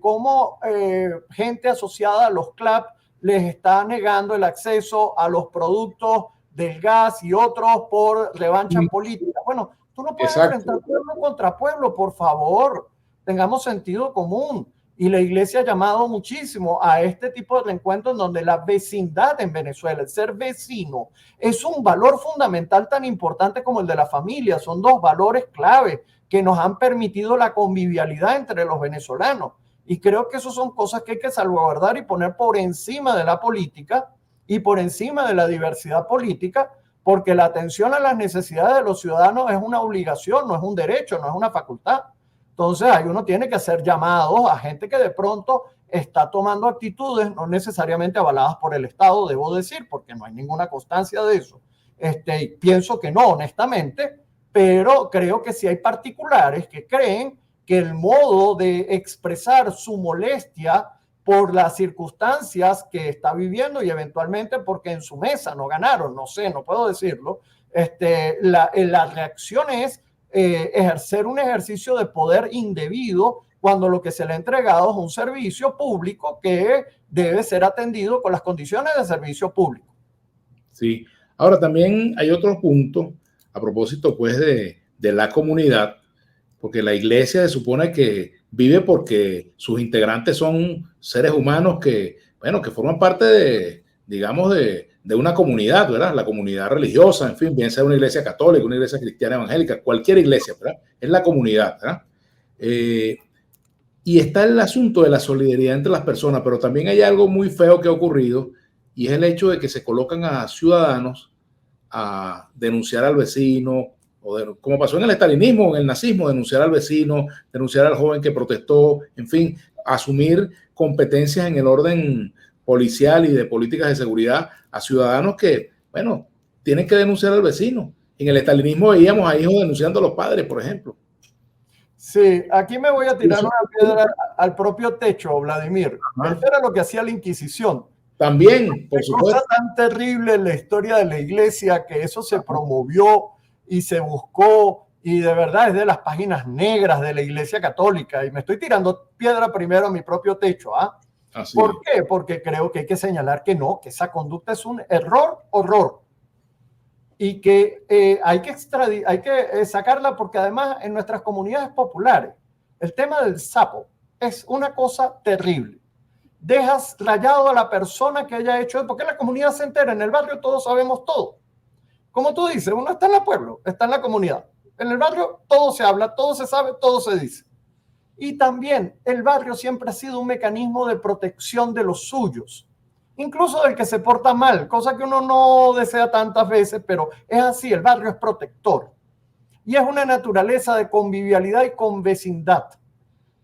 cómo gente asociada a los CLAP les está negando el acceso a los productos del gas y otros por revancha política. Bueno, tú no puedes enfrentar pueblo contra pueblo, por favor, tengamos sentido común. Y la iglesia ha llamado muchísimo a este tipo de reencuentros en donde la vecindad en Venezuela, el ser vecino, es un valor fundamental tan importante como el de la familia. Son dos valores clave que nos han permitido la convivialidad entre los venezolanos. Y creo que esas son cosas que hay que salvaguardar y poner por encima de la política y por encima de la diversidad política, porque la atención a las necesidades de los ciudadanos es una obligación, no es un derecho, no es una facultad. Entonces, ahí uno tiene que hacer llamados a gente que de pronto está tomando actitudes no necesariamente avaladas por el Estado, debo decir, porque no hay ninguna constancia de eso. Pienso que no, honestamente, pero creo que sí hay particulares que creen que el modo de expresar su molestia por las circunstancias que está viviendo y eventualmente porque en su mesa no ganaron, no sé, no puedo decirlo, la reacción es ejercer un ejercicio de poder indebido cuando lo que se le ha entregado es un servicio público que debe ser atendido con las condiciones de servicio público. Sí. Ahora también hay otro punto a propósito pues de la comunidad, porque la iglesia se supone que vive porque sus integrantes son seres humanos que, bueno, que forman parte de, digamos, de una comunidad, ¿verdad? La comunidad religiosa, en fin, bien sea una iglesia católica, una iglesia cristiana evangélica, cualquier iglesia, ¿verdad? Es la comunidad, ¿verdad? Y está el asunto de la solidaridad entre las personas, pero también hay algo muy feo que ha ocurrido, y es el hecho de que se colocan a ciudadanos a denunciar al vecino, como pasó en el estalinismo, en el nazismo, denunciar al vecino, denunciar al joven que protestó, en fin, asumir competencias en el orden policial y de políticas de seguridad a ciudadanos que, bueno, tienen que denunciar al vecino. En el estalinismo veíamos a hijos denunciando a los padres, por ejemplo. Sí, aquí me voy a tirar una piedra al propio techo, Vladimir. Eso era lo que hacía la Inquisición. También, por supuesto. Cosa tan terrible en la historia de la iglesia que eso se promovió y se buscó, y de verdad es de las páginas negras de la iglesia católica, y me estoy tirando piedra primero a mi propio techo, ¿ah? ¿Por qué? Porque creo que hay que señalar que no, que esa conducta es un horror, y que hay que sacarla, porque además en nuestras comunidades populares el tema del sapo es una cosa terrible. Dejas rayado a la persona que haya hecho, porque la comunidad se entera, en el barrio todos sabemos todo. Como tú dices, uno está en el pueblo, está en la comunidad. En el barrio todo se habla, todo se sabe, todo se dice. Y también el barrio siempre ha sido un mecanismo de protección de los suyos, incluso del que se porta mal, cosa que uno no desea tantas veces, pero es así, el barrio es protector. Y es una naturaleza de convivialidad y convecindad.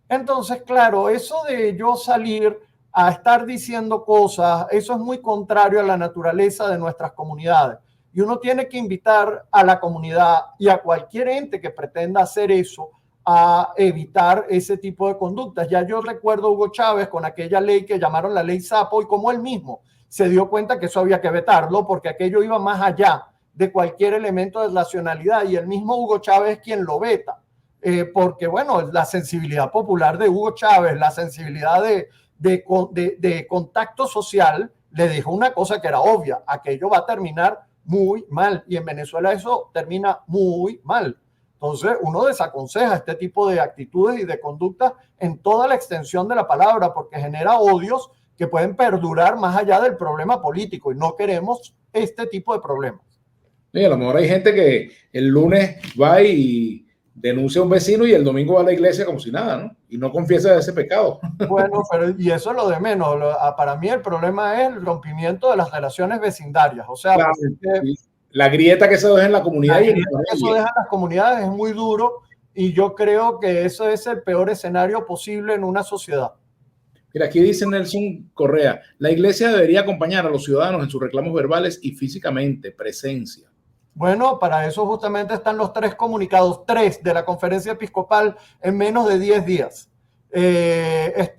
Entonces, claro, eso de yo salir a estar diciendo cosas, eso es muy contrario a la naturaleza de nuestras comunidades. Y uno tiene que invitar a la comunidad y a cualquier ente que pretenda hacer eso a evitar ese tipo de conductas. Ya yo recuerdo a Hugo Chávez con aquella ley que llamaron la ley Sapo, y como él mismo se dio cuenta que eso había que vetarlo porque aquello iba más allá de cualquier elemento de racionalidad, y el mismo Hugo Chávez es quien lo veta, porque bueno, la sensibilidad popular de Hugo Chávez, la sensibilidad de contacto social le dijo una cosa que era obvia: aquello va a terminar muy mal, y en Venezuela eso termina muy mal. Entonces uno desaconseja este tipo de actitudes y de conductas en toda la extensión de la palabra, porque genera odios que pueden perdurar más allá del problema político, y no queremos este tipo de problemas. Sí, a lo mejor hay gente que el lunes va y denuncia a un vecino y el domingo va a la iglesia como si nada, ¿no? Y no confiesa ese pecado. Bueno, pero y eso es lo de menos. Para mí el problema es el rompimiento de las relaciones vecindarias. O sea, Claro, sí. La grieta que se deja en la comunidad y en la que eso deja en las comunidades es muy duro y yo creo que eso es el peor escenario posible en una sociedad. Mira, aquí dice Nelson Correa, la iglesia debería acompañar a los ciudadanos en sus reclamos verbales y físicamente, presencia. Bueno, para eso justamente están los 3 comunicados, 3 de la conferencia episcopal en menos de 10 días. Es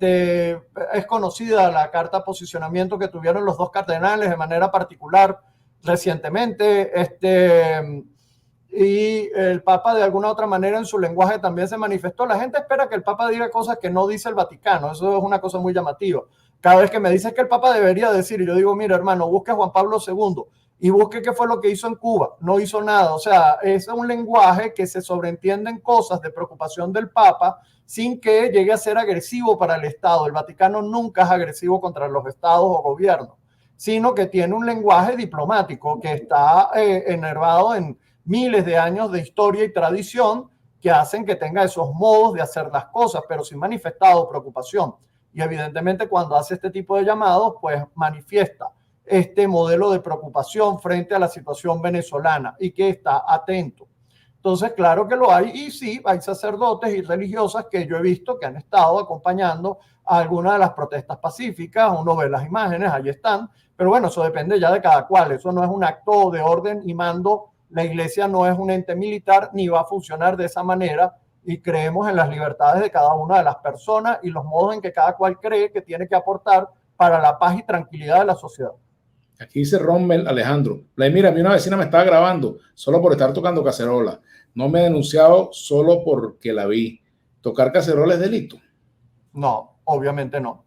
conocida la carta de posicionamiento que tuvieron los 2 cardenales de manera particular recientemente. Y el Papa de alguna u otra manera en su lenguaje también se manifestó. La gente espera que el Papa diga cosas que no dice el Vaticano. Eso es una cosa muy llamativa. Cada vez que me dice que el Papa debería decir, yo digo, mira hermano, busque a Juan Pablo II y busque qué fue lo que hizo en Cuba. No hizo nada. O sea, es un lenguaje que se sobreentienden cosas de preocupación del Papa sin que llegue a ser agresivo para el Estado. El Vaticano nunca es agresivo contra los estados o gobiernos, sino que tiene un lenguaje diplomático que está enervado en miles de años de historia y tradición que hacen que tenga esos modos de hacer las cosas, pero sin manifestado preocupación. Y evidentemente cuando hace este tipo de llamados, pues manifiesta este modelo de preocupación frente a la situación venezolana y que está atento. Entonces, claro que lo hay y sí, hay sacerdotes y religiosas que yo he visto que han estado acompañando a algunas de las protestas pacíficas, uno ve las imágenes, ahí están, pero bueno, eso depende ya de cada cual, eso no es un acto de orden y mando. La iglesia no es un ente militar ni va a funcionar de esa manera y creemos en las libertades de cada una de las personas y los modos en que cada cual cree que tiene que aportar para la paz y tranquilidad de la sociedad. Aquí dice Rommel Alejandro, mira, a mí una vecina me estaba grabando solo por estar tocando cacerola. No me ha denunciado solo porque la vi. ¿Tocar cacerola es delito? No, obviamente no.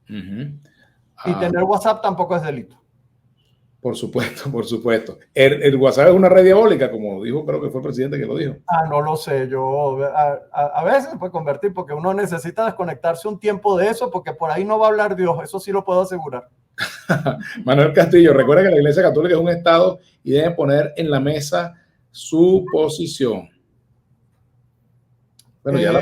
Y tener WhatsApp tampoco es delito. Por supuesto, por supuesto. El WhatsApp es una red diabólica, como dijo, creo que fue el presidente que lo dijo. No lo sé, yo a veces puede convertir porque uno necesita desconectarse un tiempo de eso porque por ahí no va a hablar Dios, eso sí lo puedo asegurar. Manuel Castillo, recuerda que la Iglesia Católica es un Estado y debe poner en la mesa su posición. Bueno, ya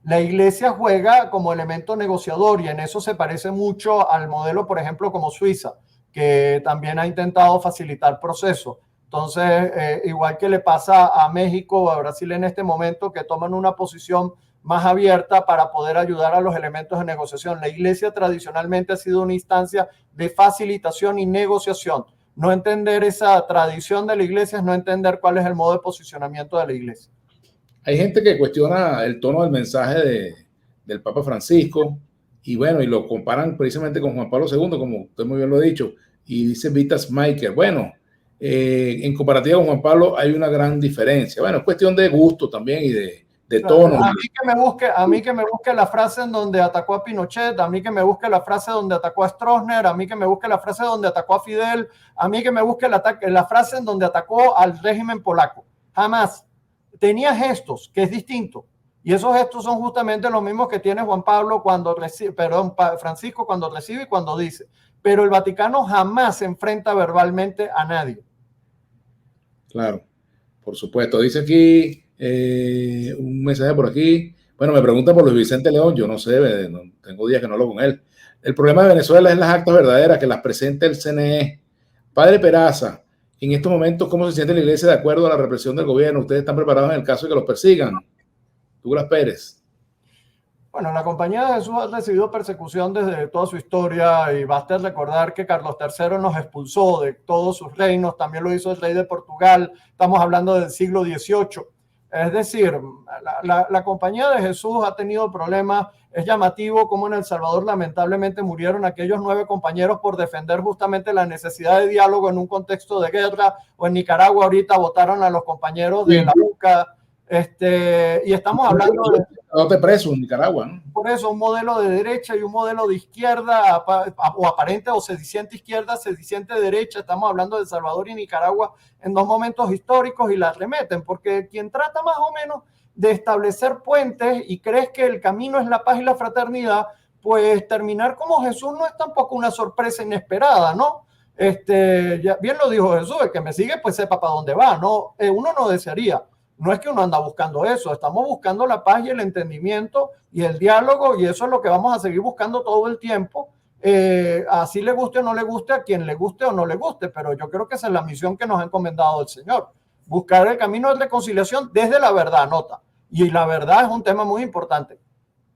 la Iglesia juega como elemento negociador y en eso se parece mucho al modelo, por ejemplo, como Suiza, que también ha intentado facilitar procesos. Entonces, igual que le pasa a México o a Brasil en este momento, que toman una posición más abierta para poder ayudar a los elementos de negociación. La Iglesia tradicionalmente ha sido una instancia de facilitación y negociación. No entender esa tradición de la Iglesia es no entender cuál es el modo de posicionamiento de la Iglesia. Hay gente que cuestiona el tono del mensaje del Papa Francisco y bueno, y lo comparan precisamente con Juan Pablo II, como usted muy bien lo ha dicho, y dice Vitas Michael, bueno, en comparativa con Juan Pablo hay una gran diferencia. Bueno, es cuestión de gusto también y de tono. A mí que me busque la frase en donde atacó a Pinochet, a mí que me busque la frase donde atacó a Stroessner, a mí que me busque la frase donde atacó a Fidel, a mí que me busque la frase en donde atacó al régimen polaco. Jamás. Tenía gestos, que es distinto. Y esos gestos son justamente los mismos que tiene Juan Pablo cuando recibe, Francisco cuando recibe y cuando dice. Pero el Vaticano jamás se enfrenta verbalmente a nadie. Claro, por supuesto. Dice aquí un mensaje por aquí. Bueno, me pregunta por Luis Vicente León. Yo no sé, no, tengo días que no hablo con él. El problema de Venezuela es las actas verdaderas que las presenta el CNE. Padre Peraza, en estos momentos, ¿cómo se siente la iglesia de acuerdo a la represión del gobierno? ¿Ustedes están preparados en el caso de que los persigan? Douglas Pérez. Bueno, la Compañía de Jesús ha recibido persecución desde toda su historia y basta recordar que Carlos III nos expulsó de todos sus reinos, también lo hizo el rey de Portugal, estamos hablando del siglo XVIII. Es decir, la Compañía de Jesús ha tenido problemas. Es llamativo cómo en El Salvador lamentablemente murieron aquellos 9 compañeros por defender justamente la necesidad de diálogo en un contexto de guerra, o en Nicaragua ahorita votaron a los compañeros de la UCA. Y estamos hablando de... No te preso en Nicaragua, ¿no? Por eso, un modelo de derecha y un modelo de izquierda, o aparente o sediciente izquierda, sediciente derecha. Estamos hablando de El Salvador y Nicaragua en 2 momentos históricos y la remeten, porque quien trata más o menos de establecer puentes y crees que el camino es la paz y la fraternidad, pues terminar como Jesús no es tampoco una sorpresa inesperada, ¿no? Ya bien lo dijo Jesús, el que me sigue pues sepa para dónde va, ¿no? Uno no desearía no es que uno anda buscando eso, estamos buscando la paz y el entendimiento y el diálogo, y eso es lo que vamos a seguir buscando todo el tiempo, así le guste o no le guste, a quien le guste o no le guste, pero yo creo que esa es la misión que nos ha encomendado el Señor, buscar el camino de reconciliación desde la verdad, nota, y la verdad es un tema muy importante.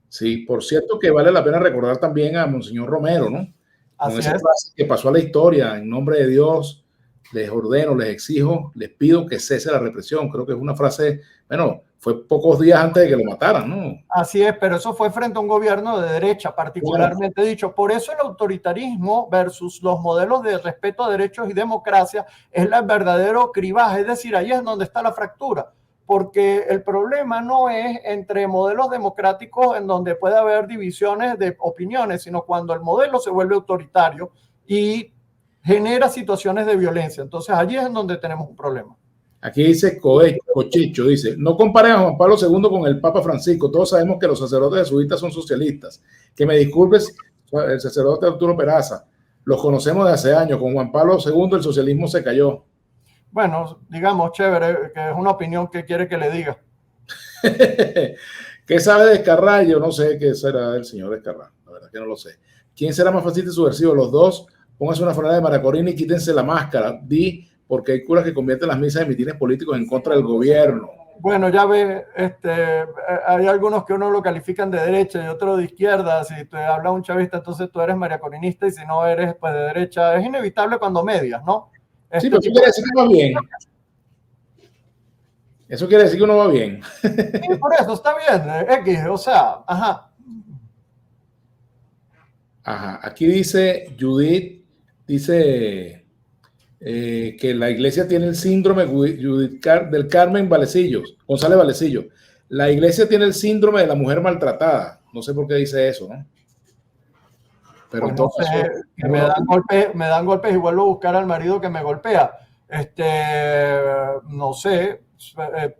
Sí, por cierto que vale la pena recordar también a Monseñor Romero, ¿no? Con Así esa es. frase que pasó a la historia: en nombre de Dios, les ordeno, les exijo, les pido que cese la represión. Creo que es una frase, bueno, fue pocos días antes de que lo mataran, ¿no? Así es, pero eso fue frente a un gobierno de derecha, particularmente dicho. Por eso el autoritarismo versus los modelos de respeto a derechos y democracia es el verdadero cribaje, es decir, ahí es donde está la fractura, porque el problema no es entre modelos democráticos en donde puede haber divisiones de opiniones, sino cuando el modelo se vuelve autoritario y genera situaciones de violencia. Entonces allí es en donde tenemos un problema. Aquí dice Cochicho, dice: no comparen a Juan Pablo II con el Papa Francisco. Todos sabemos que los sacerdotes jesuitas son socialistas. Que me disculpes el sacerdote Arturo Peraza. Los conocemos de hace años. Con Juan Pablo II el socialismo se cayó. Bueno, digamos, chévere, que es una opinión que quiere que le diga. ¿Qué sabe de Escarrá? Yo no sé qué será el señor Escarrá. La verdad que no lo sé. ¿Quién será más fascista y subversivo? Los dos. Pónganse una franela de María Corina y quítense la máscara. Porque hay curas que convierten las misas en mitines políticos en contra del gobierno. Bueno, ya ve, hay algunos que uno lo califican de derecha y otro de izquierda. Si te habla un chavista, entonces tú eres mariacorinista, y si no eres pues de derecha, es inevitable cuando medias, ¿no? Sí, pero eso quiere decir que va bien. Eso quiere decir que uno va bien. Sí, por eso está bien, X, o sea, ajá. Ajá, aquí dice Judith, dice que la iglesia tiene el síndrome del Carmen Valecillos, González Valecillo. La iglesia tiene el síndrome de la mujer maltratada. No sé por qué dice eso, ¿no? Pero pues no sé, que me dan golpes y vuelvo a buscar al marido que me golpea. No sé,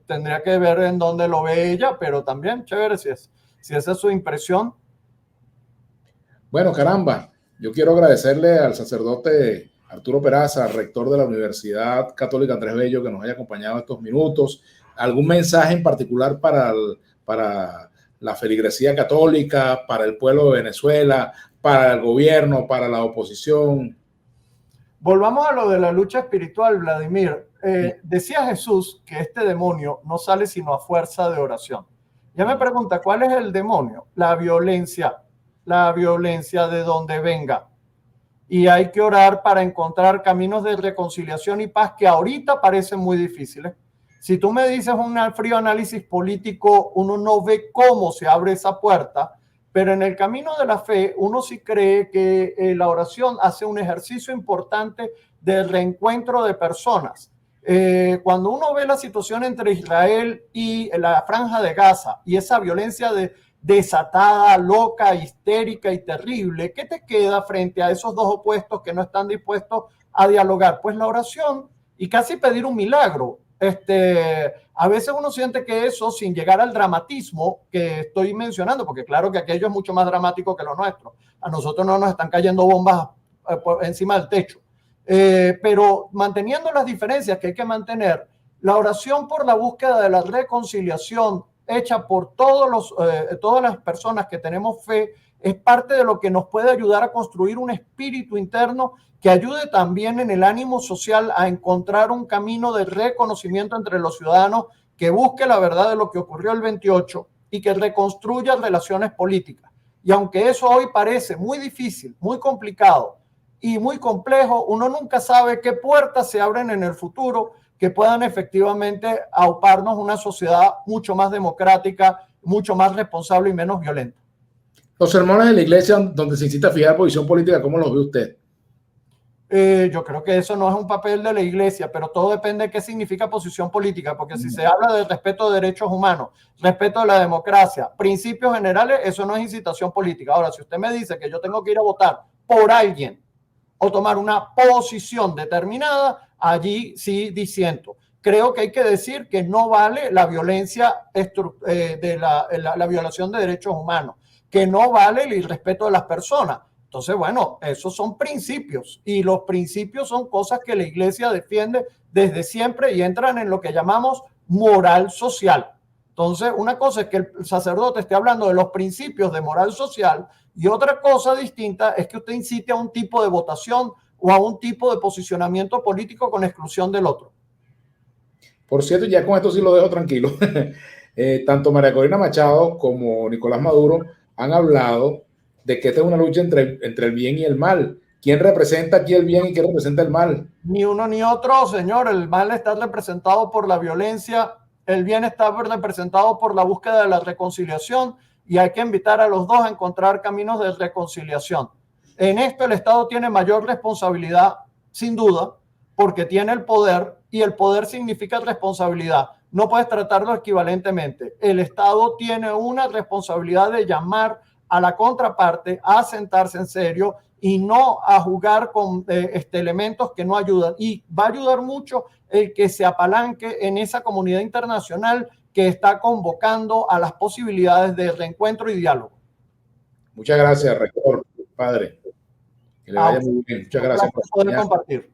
tendría que ver en dónde lo ve ella, pero también chévere si esa es su impresión. Bueno, caramba, yo quiero agradecerle al sacerdote Arturo Peraza, rector de la Universidad Católica Andrés Bello, que nos haya acompañado estos minutos. ¿Algún mensaje en particular para la feligresía católica, para el pueblo de Venezuela, para el gobierno, para la oposición? Volvamos a lo de la lucha espiritual, Vladimir. Decía Jesús que este demonio no sale sino a fuerza de oración. Ya me pregunta, ¿cuál es el demonio? La violencia de donde venga. Y hay que orar para encontrar caminos de reconciliación y paz que ahorita parecen muy difíciles. Si tú me dices un frío análisis político, uno no ve cómo se abre esa puerta, pero en el camino de la fe uno sí cree que la oración hace un ejercicio importante de reencuentro de personas. Cuando uno ve la situación entre Israel y la Franja de Gaza y esa violencia desatada, loca, histérica y terrible, ¿qué te queda frente a esos dos opuestos que no están dispuestos a dialogar? Pues la oración y casi pedir un milagro. A veces uno siente que eso, sin llegar al dramatismo que estoy mencionando, porque claro que aquello es mucho más dramático que lo nuestro. A nosotros no nos están cayendo bombas encima del techo. Pero manteniendo las diferencias que hay que mantener, la oración por la búsqueda de la reconciliación hecha por todas las personas que tenemos fe es parte de lo que nos puede ayudar a construir un espíritu interno que ayude también en el ánimo social a encontrar un camino de reconocimiento entre los ciudadanos que busque la verdad de lo que ocurrió el 28 y que reconstruya relaciones políticas. Y aunque eso hoy parece muy difícil, muy complicado y muy complejo, uno nunca sabe qué puertas se abren en el futuro que puedan efectivamente auparnos una sociedad mucho más democrática, mucho más responsable y menos violenta. Los sermones de la iglesia donde se incita a fijar posición política, ¿cómo los ve usted? Yo creo que eso no es un papel de la iglesia, pero todo depende de qué significa posición política, porque si se habla de respeto de derechos humanos, respeto de la democracia, principios generales, eso no es incitación política. Ahora, si usted me dice que yo tengo que ir a votar por alguien o tomar una posición determinada, allí sí disiento. Creo que hay que decir que no vale la violencia de la violación de derechos humanos, que no vale el irrespeto de las personas. Entonces, bueno, esos son principios y los principios son cosas que la iglesia defiende desde siempre y entran en lo que llamamos moral social. Entonces, una cosa es que el sacerdote esté hablando de los principios de moral social y otra cosa distinta es que usted incite a un tipo de votación o a un tipo de posicionamiento político con exclusión del otro. Por cierto, ya con esto sí lo dejo tranquilo. Tanto María Corina Machado como Nicolás Maduro han hablado de que esta es una lucha entre el bien y el mal. ¿Quién representa aquí el bien y quién representa el mal? Ni uno ni otro, señor. El mal está representado por la violencia, el bien está representado por la búsqueda de la reconciliación y hay que invitar a los dos a encontrar caminos de reconciliación. En esto el Estado tiene mayor responsabilidad, sin duda, porque tiene el poder y el poder significa responsabilidad. No puedes tratarlo equivalentemente. El Estado tiene una responsabilidad de llamar a la contraparte a sentarse en serio y no a jugar con elementos que no ayudan. Y va a ayudar mucho el que se apalanque en esa comunidad internacional que está convocando a las posibilidades de reencuentro y diálogo. Muchas gracias, rector, padre. Que le vaya muy bien. Muchas gracias por poder compartir.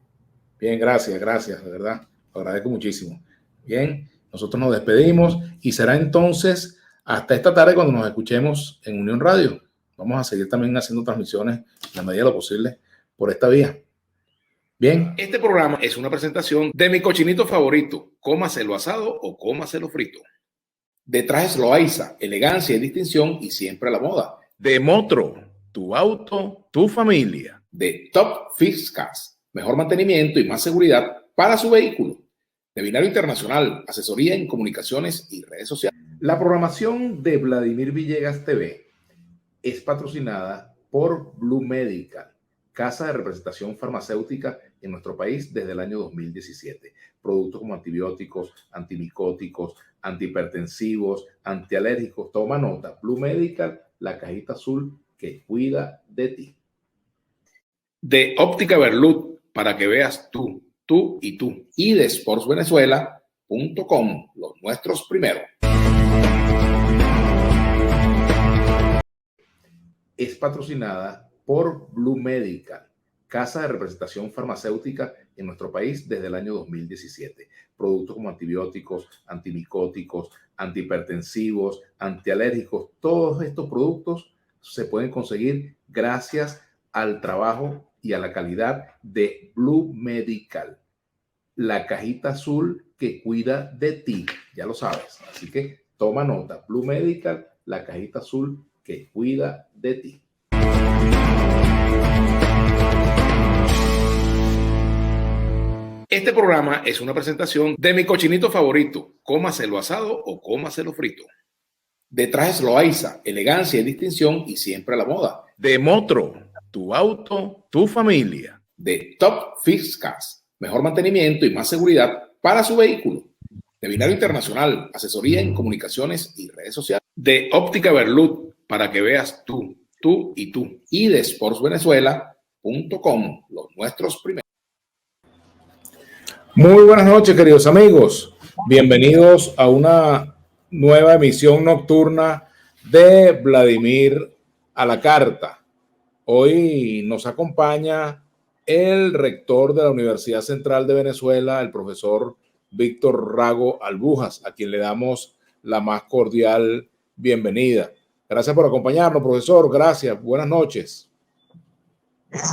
Bien, gracias, de verdad. Lo agradezco muchísimo. Bien, nosotros nos despedimos y será entonces hasta esta tarde cuando nos escuchemos en Unión Radio. Vamos a seguir también haciendo transmisiones en la medida de lo posible por esta vía. Bien, este programa es una presentación de mi cochinito favorito, cómaselo asado o cómaselo frito. De Trajes Loaiza, elegancia y distinción y siempre a la moda. De Motro, tu auto, tu familia. De Top Fix Cars, mejor mantenimiento y más seguridad para su vehículo. De Binario Internacional, asesoría en comunicaciones y redes sociales. La programación de Vladimir Villegas TV es patrocinada por Blue Medical, casa de representación farmacéutica en nuestro país desde el año 2017. Productos como antibióticos, antimicóticos, antihipertensivos, antialérgicos. Toma nota, Blue Medical, la cajita azul que cuida de ti. De Óptica Berlut, para que veas tú y tú. Y de sportsvenezuela.com, los nuestros primero. Es patrocinada por Blue Medical, casa de representación farmacéutica en nuestro país desde el año 2017. Productos como antibióticos, antimicóticos, antihipertensivos, antialérgicos, todos estos productos se pueden conseguir gracias al trabajo y a la calidad de Blue Medical, la cajita azul que cuida de ti, ya lo sabes. Así que toma nota, Blue Medical, la cajita azul que cuida de ti. Este programa es una presentación de mi cochinito favorito, cómaselo asado o cómaselo frito. De Trajes Loaiza, elegancia y distinción y siempre a la moda. De Motro, tu auto, tu familia. De Top Fix Cars, mejor mantenimiento y más seguridad para su vehículo. De Binario Internacional, asesoría en comunicaciones y redes sociales. De Óptica Berlut, para que veas tú y tú. Y de sportsvenezuela.com, los nuestros primeros. Muy buenas noches, queridos amigos. Bienvenidos a una nueva emisión nocturna de Vladimir a la Carta. Hoy nos acompaña el rector de la Universidad Central de Venezuela, el profesor Víctor Rago Albujas, a quien le damos la más cordial bienvenida. Gracias por acompañarnos, profesor. Gracias. Buenas noches.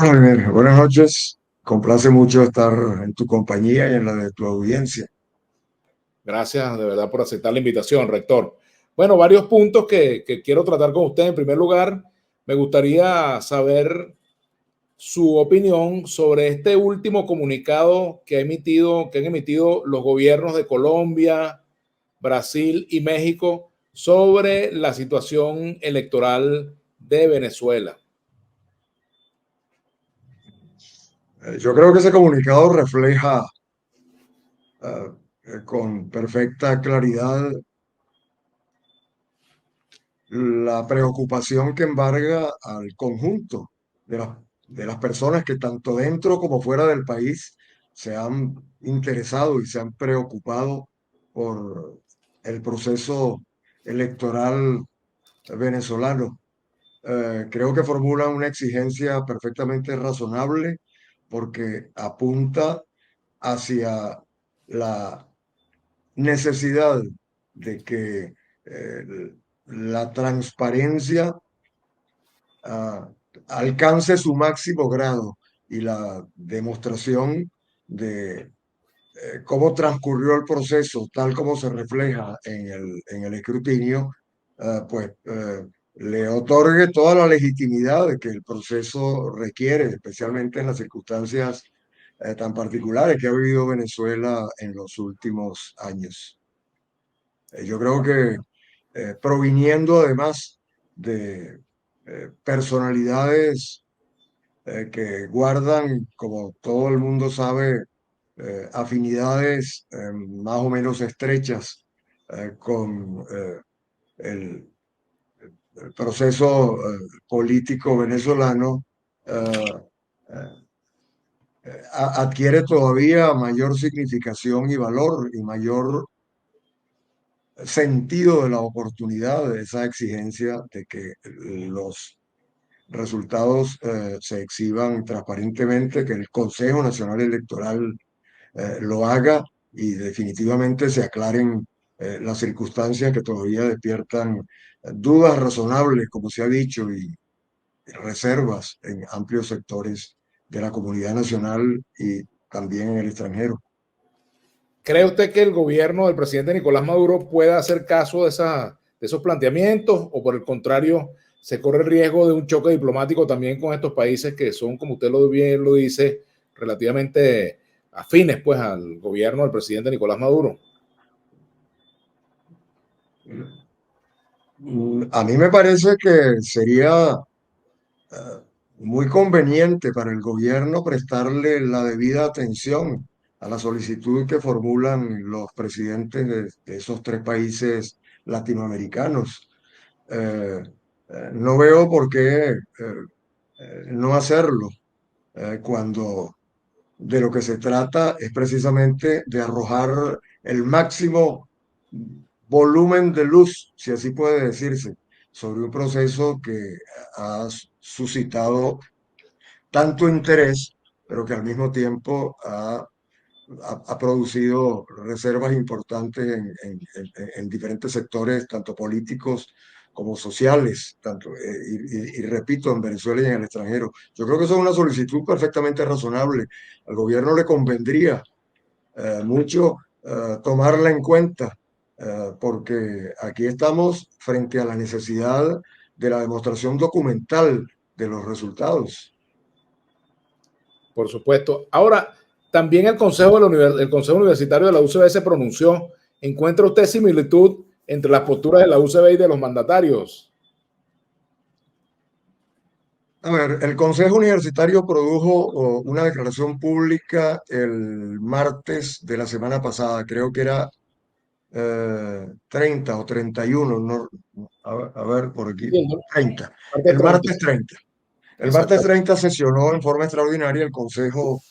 Muy bien. Buenas noches. Complace mucho estar en tu compañía y en la de tu audiencia. Gracias de verdad por aceptar la invitación, rector. Bueno, varios puntos que quiero tratar con usted. En primer lugar, me gustaría saber su opinión sobre este último comunicado que han emitido los gobiernos de Colombia, Brasil y México sobre la situación electoral de Venezuela. Yo creo que ese comunicado refleja con perfecta claridad la preocupación que embarga al conjunto de las personas que tanto dentro como fuera del país se han interesado y se han preocupado por el proceso electoral venezolano. Creo que formula una exigencia perfectamente razonable porque apunta hacia la necesidad de que la transparencia ah, alcance su máximo grado y la demostración de cómo transcurrió el proceso, tal como se refleja en el escrutinio, pues le otorgue toda la legitimidad de que el proceso requiere, especialmente en las circunstancias tan particulares que ha vivido Venezuela en los últimos años. Yo creo que proviniendo además de personalidades que guardan, como todo el mundo sabe, afinidades más o menos estrechas con el, el proceso político venezolano, eh, adquiere todavía mayor significación y valor y mayor sentido de la oportunidad de esa exigencia de que los resultados se exhiban transparentemente, que el Consejo Nacional Electoral lo haga y definitivamente se aclaren las circunstancias que todavía despiertan dudas razonables, como se ha dicho, y reservas en amplios sectores de la comunidad nacional y también en el extranjero. ¿Cree usted que el gobierno del presidente Nicolás Maduro pueda hacer caso de esos planteamientos o por el contrario se corre el riesgo de un choque diplomático también con estos países que son, como usted bien lo dice, relativamente afines pues al gobierno del presidente Nicolás Maduro? A mí me parece que sería muy conveniente para el gobierno prestarle la debida atención a la solicitud que formulan los presidentes de esos tres países latinoamericanos. Eh, no veo por qué no hacerlo cuando de lo que se trata es precisamente de arrojar el máximo volumen de luz, si así puede decirse, sobre un proceso que ha suscitado tanto interés, pero que al mismo tiempo ha producido reservas importantes en diferentes sectores, tanto políticos como sociales, tanto, y repito, en Venezuela y en el extranjero. Yo creo que eso es una solicitud perfectamente razonable. Al gobierno le convendría mucho tomarla en cuenta, porque aquí estamos frente a la necesidad de la demostración documental de los resultados. Por supuesto. Ahora, también el Consejo Universitario de la UCB se pronunció. ¿Encuentra usted similitud entre las posturas de la UCB y de los mandatarios? A ver, el Consejo Universitario produjo una declaración pública el martes de la semana pasada, creo que era 30 o 31, no, a ver por aquí, Sí, 30, parte el 30. martes 30. El martes Exacto. 30 sesionó en forma extraordinaria el Consejo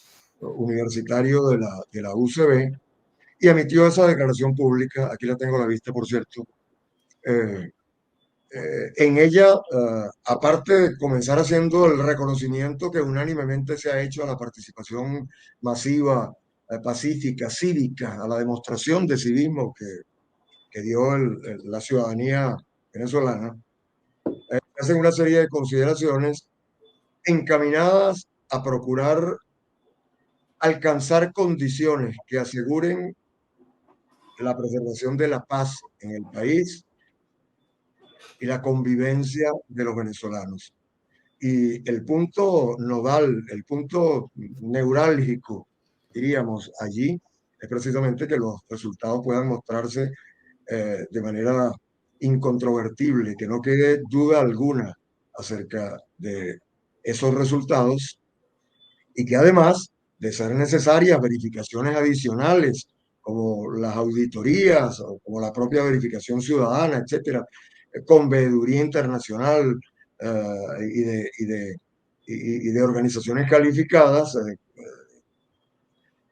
Universitario de la UCB y emitió esa declaración pública, aquí la tengo a la vista, por cierto. eh, en ella, aparte de comenzar haciendo el reconocimiento que unánimemente se ha hecho a la participación masiva, pacífica, cívica, a la demostración de civismo que dio la ciudadanía venezolana, hacen una serie de consideraciones encaminadas a procurar alcanzar condiciones que aseguren la preservación de la paz en el país y la convivencia de los venezolanos. Y el punto nodal, el punto neurálgico, diríamos, allí es precisamente que los resultados puedan mostrarse de manera incontrovertible, que no quede duda alguna acerca de esos resultados y que además de ser necesarias verificaciones adicionales, como las auditorías o como la propia verificación ciudadana, etcétera, con veeduría internacional y de organizaciones calificadas,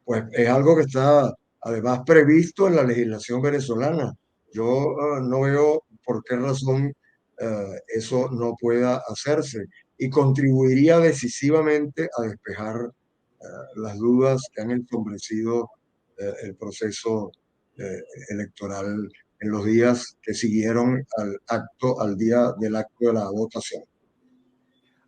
pues es algo que está además previsto en la legislación venezolana. Yo no veo por qué razón eso no pueda hacerse y contribuiría decisivamente a despejar las dudas que han ensombrecido el proceso electoral en los días que siguieron al día del acto de la votación.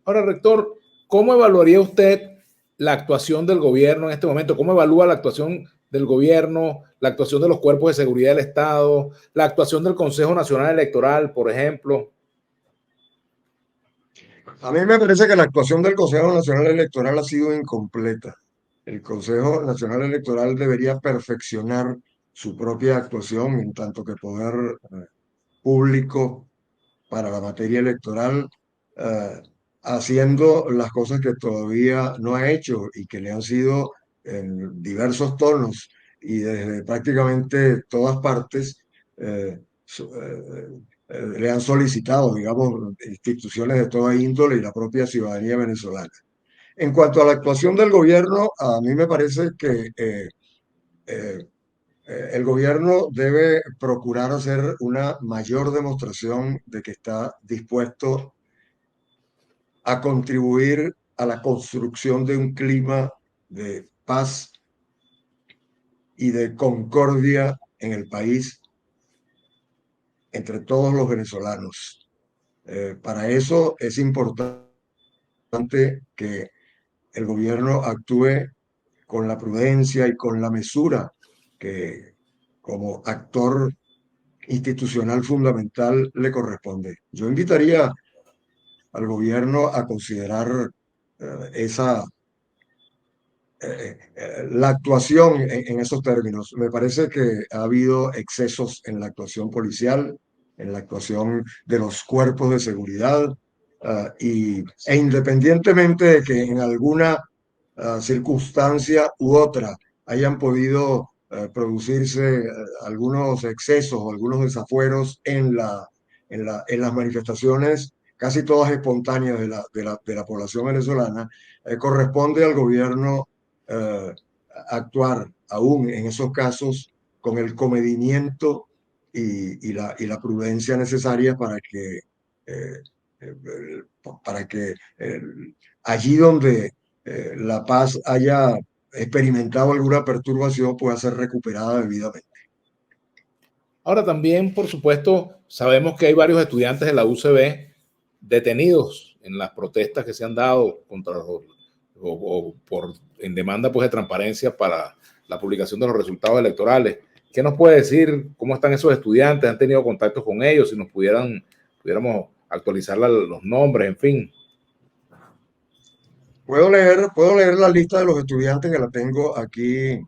Ahora, rector, ¿cómo evaluaría usted la actuación del gobierno en este momento? ¿Cómo evalúa la actuación del gobierno, la actuación de los cuerpos de seguridad del Estado, la actuación del Consejo Nacional Electoral, por ejemplo? A mí me parece que la actuación del Consejo Nacional Electoral ha sido incompleta. El Consejo Nacional Electoral debería perfeccionar su propia actuación en tanto que poder público para la materia electoral, eh, haciendo las cosas que todavía no ha hecho y que le han sido en diversos tonos y desde prácticamente todas partes eh, le han solicitado, digamos, instituciones de toda índole y la propia ciudadanía venezolana. En cuanto a la actuación del gobierno, a mí me parece que eh, el gobierno debe procurar hacer una mayor demostración de que está dispuesto a contribuir a la construcción de un clima de paz y de concordia en el país entre todos los venezolanos. Para eso es importante que el gobierno actúe con la prudencia y con la mesura que como actor institucional fundamental le corresponde. Yo invitaría al gobierno a considerar esa la actuación en esos términos. Me parece que ha habido excesos en la actuación policial, en la actuación de los cuerpos de seguridad, e independientemente de que en alguna circunstancia u otra hayan podido producirse algunos excesos o algunos desafueros en las manifestaciones, casi todas espontáneas de la población venezolana, corresponde al gobierno eh, actuar aún en esos casos con el comedimiento y la prudencia necesaria eh, eh, para que allí donde la paz haya experimentado alguna perturbación pueda ser recuperada debidamente. Ahora también, por supuesto, sabemos que hay varios estudiantes de la UCB detenidos en las protestas que se han dado contra o por, en demanda pues, de transparencia para la publicación de los resultados electorales. ¿Qué nos puede decir? ¿Cómo están esos estudiantes? ¿Han tenido contactos con ellos? Si nos pudiéramos actualizar los nombres, en fin. Puedo leer la lista de los estudiantes que la tengo aquí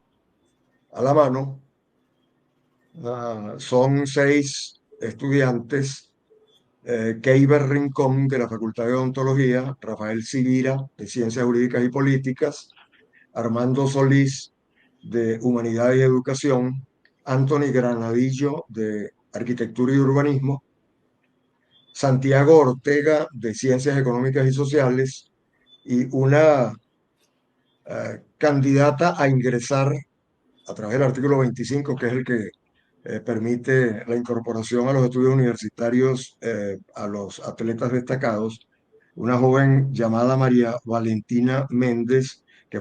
a la mano. Son 6 estudiantes. Keiber Rincón, de la Facultad de Odontología, Rafael Sivira, de Ciencias Jurídicas y Políticas, Armando Solís, de Humanidad y Educación, Anthony Granadillo, de Arquitectura y Urbanismo, Santiago Ortega, de Ciencias Económicas y Sociales, y una candidata a ingresar a través del artículo 25, que es el que permite la incorporación a los estudios universitarios a los atletas destacados, una joven llamada María Valentina Méndez, que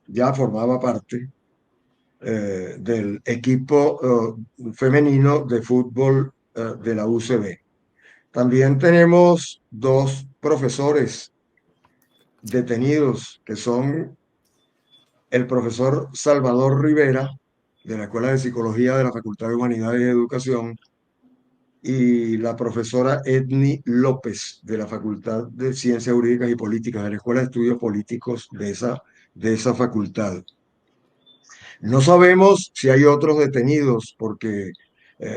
ya formaba parte del equipo femenino de fútbol de la UCB. También tenemos 2 profesores detenidos, que son el profesor Salvador Rivera, de la Escuela de Psicología de la Facultad de Humanidades y Educación, y la profesora Edni López, de la Facultad de Ciencias Jurídicas y Políticas, de la Escuela de Estudios Políticos de esa facultad. No sabemos si hay otros detenidos, porque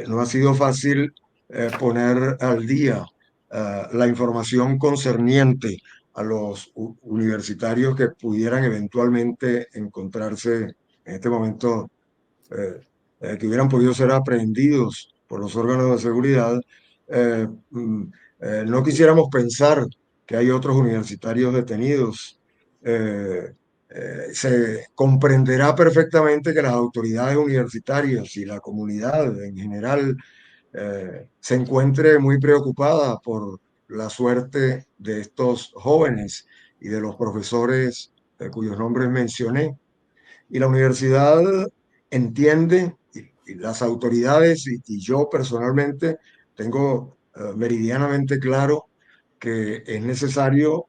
no ha sido fácil poner al día la información concerniente a los universitarios que pudieran eventualmente encontrarse en este momento, que hubieran podido ser aprehendidos por los órganos de seguridad. Eh, mm, no quisiéramos pensar que hay otros universitarios detenidos. Eh, Se comprenderá perfectamente que las autoridades universitarias y la comunidad en general se encuentre muy preocupada por la suerte de estos jóvenes y de los profesores cuyos nombres mencioné. Y la universidad entiende y y las autoridades y yo personalmente tengo meridianamente claro que es necesario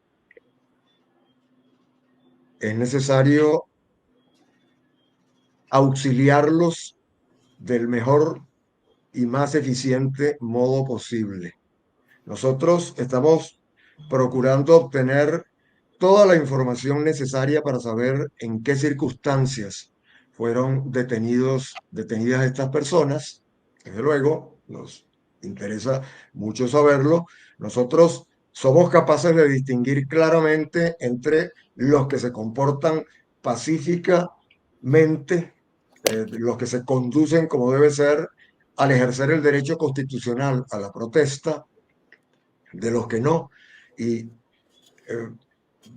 auxiliarlos del mejor y más eficiente modo posible. Nosotros estamos procurando obtener toda la información necesaria para saber en qué circunstancias fueron detenidas estas personas. Desde luego, nos interesa mucho saberlo. Nosotros somos capaces de distinguir claramente entre los que se comportan pacíficamente, los que se conducen como debe ser al ejercer el derecho constitucional a la protesta, de los que no. Y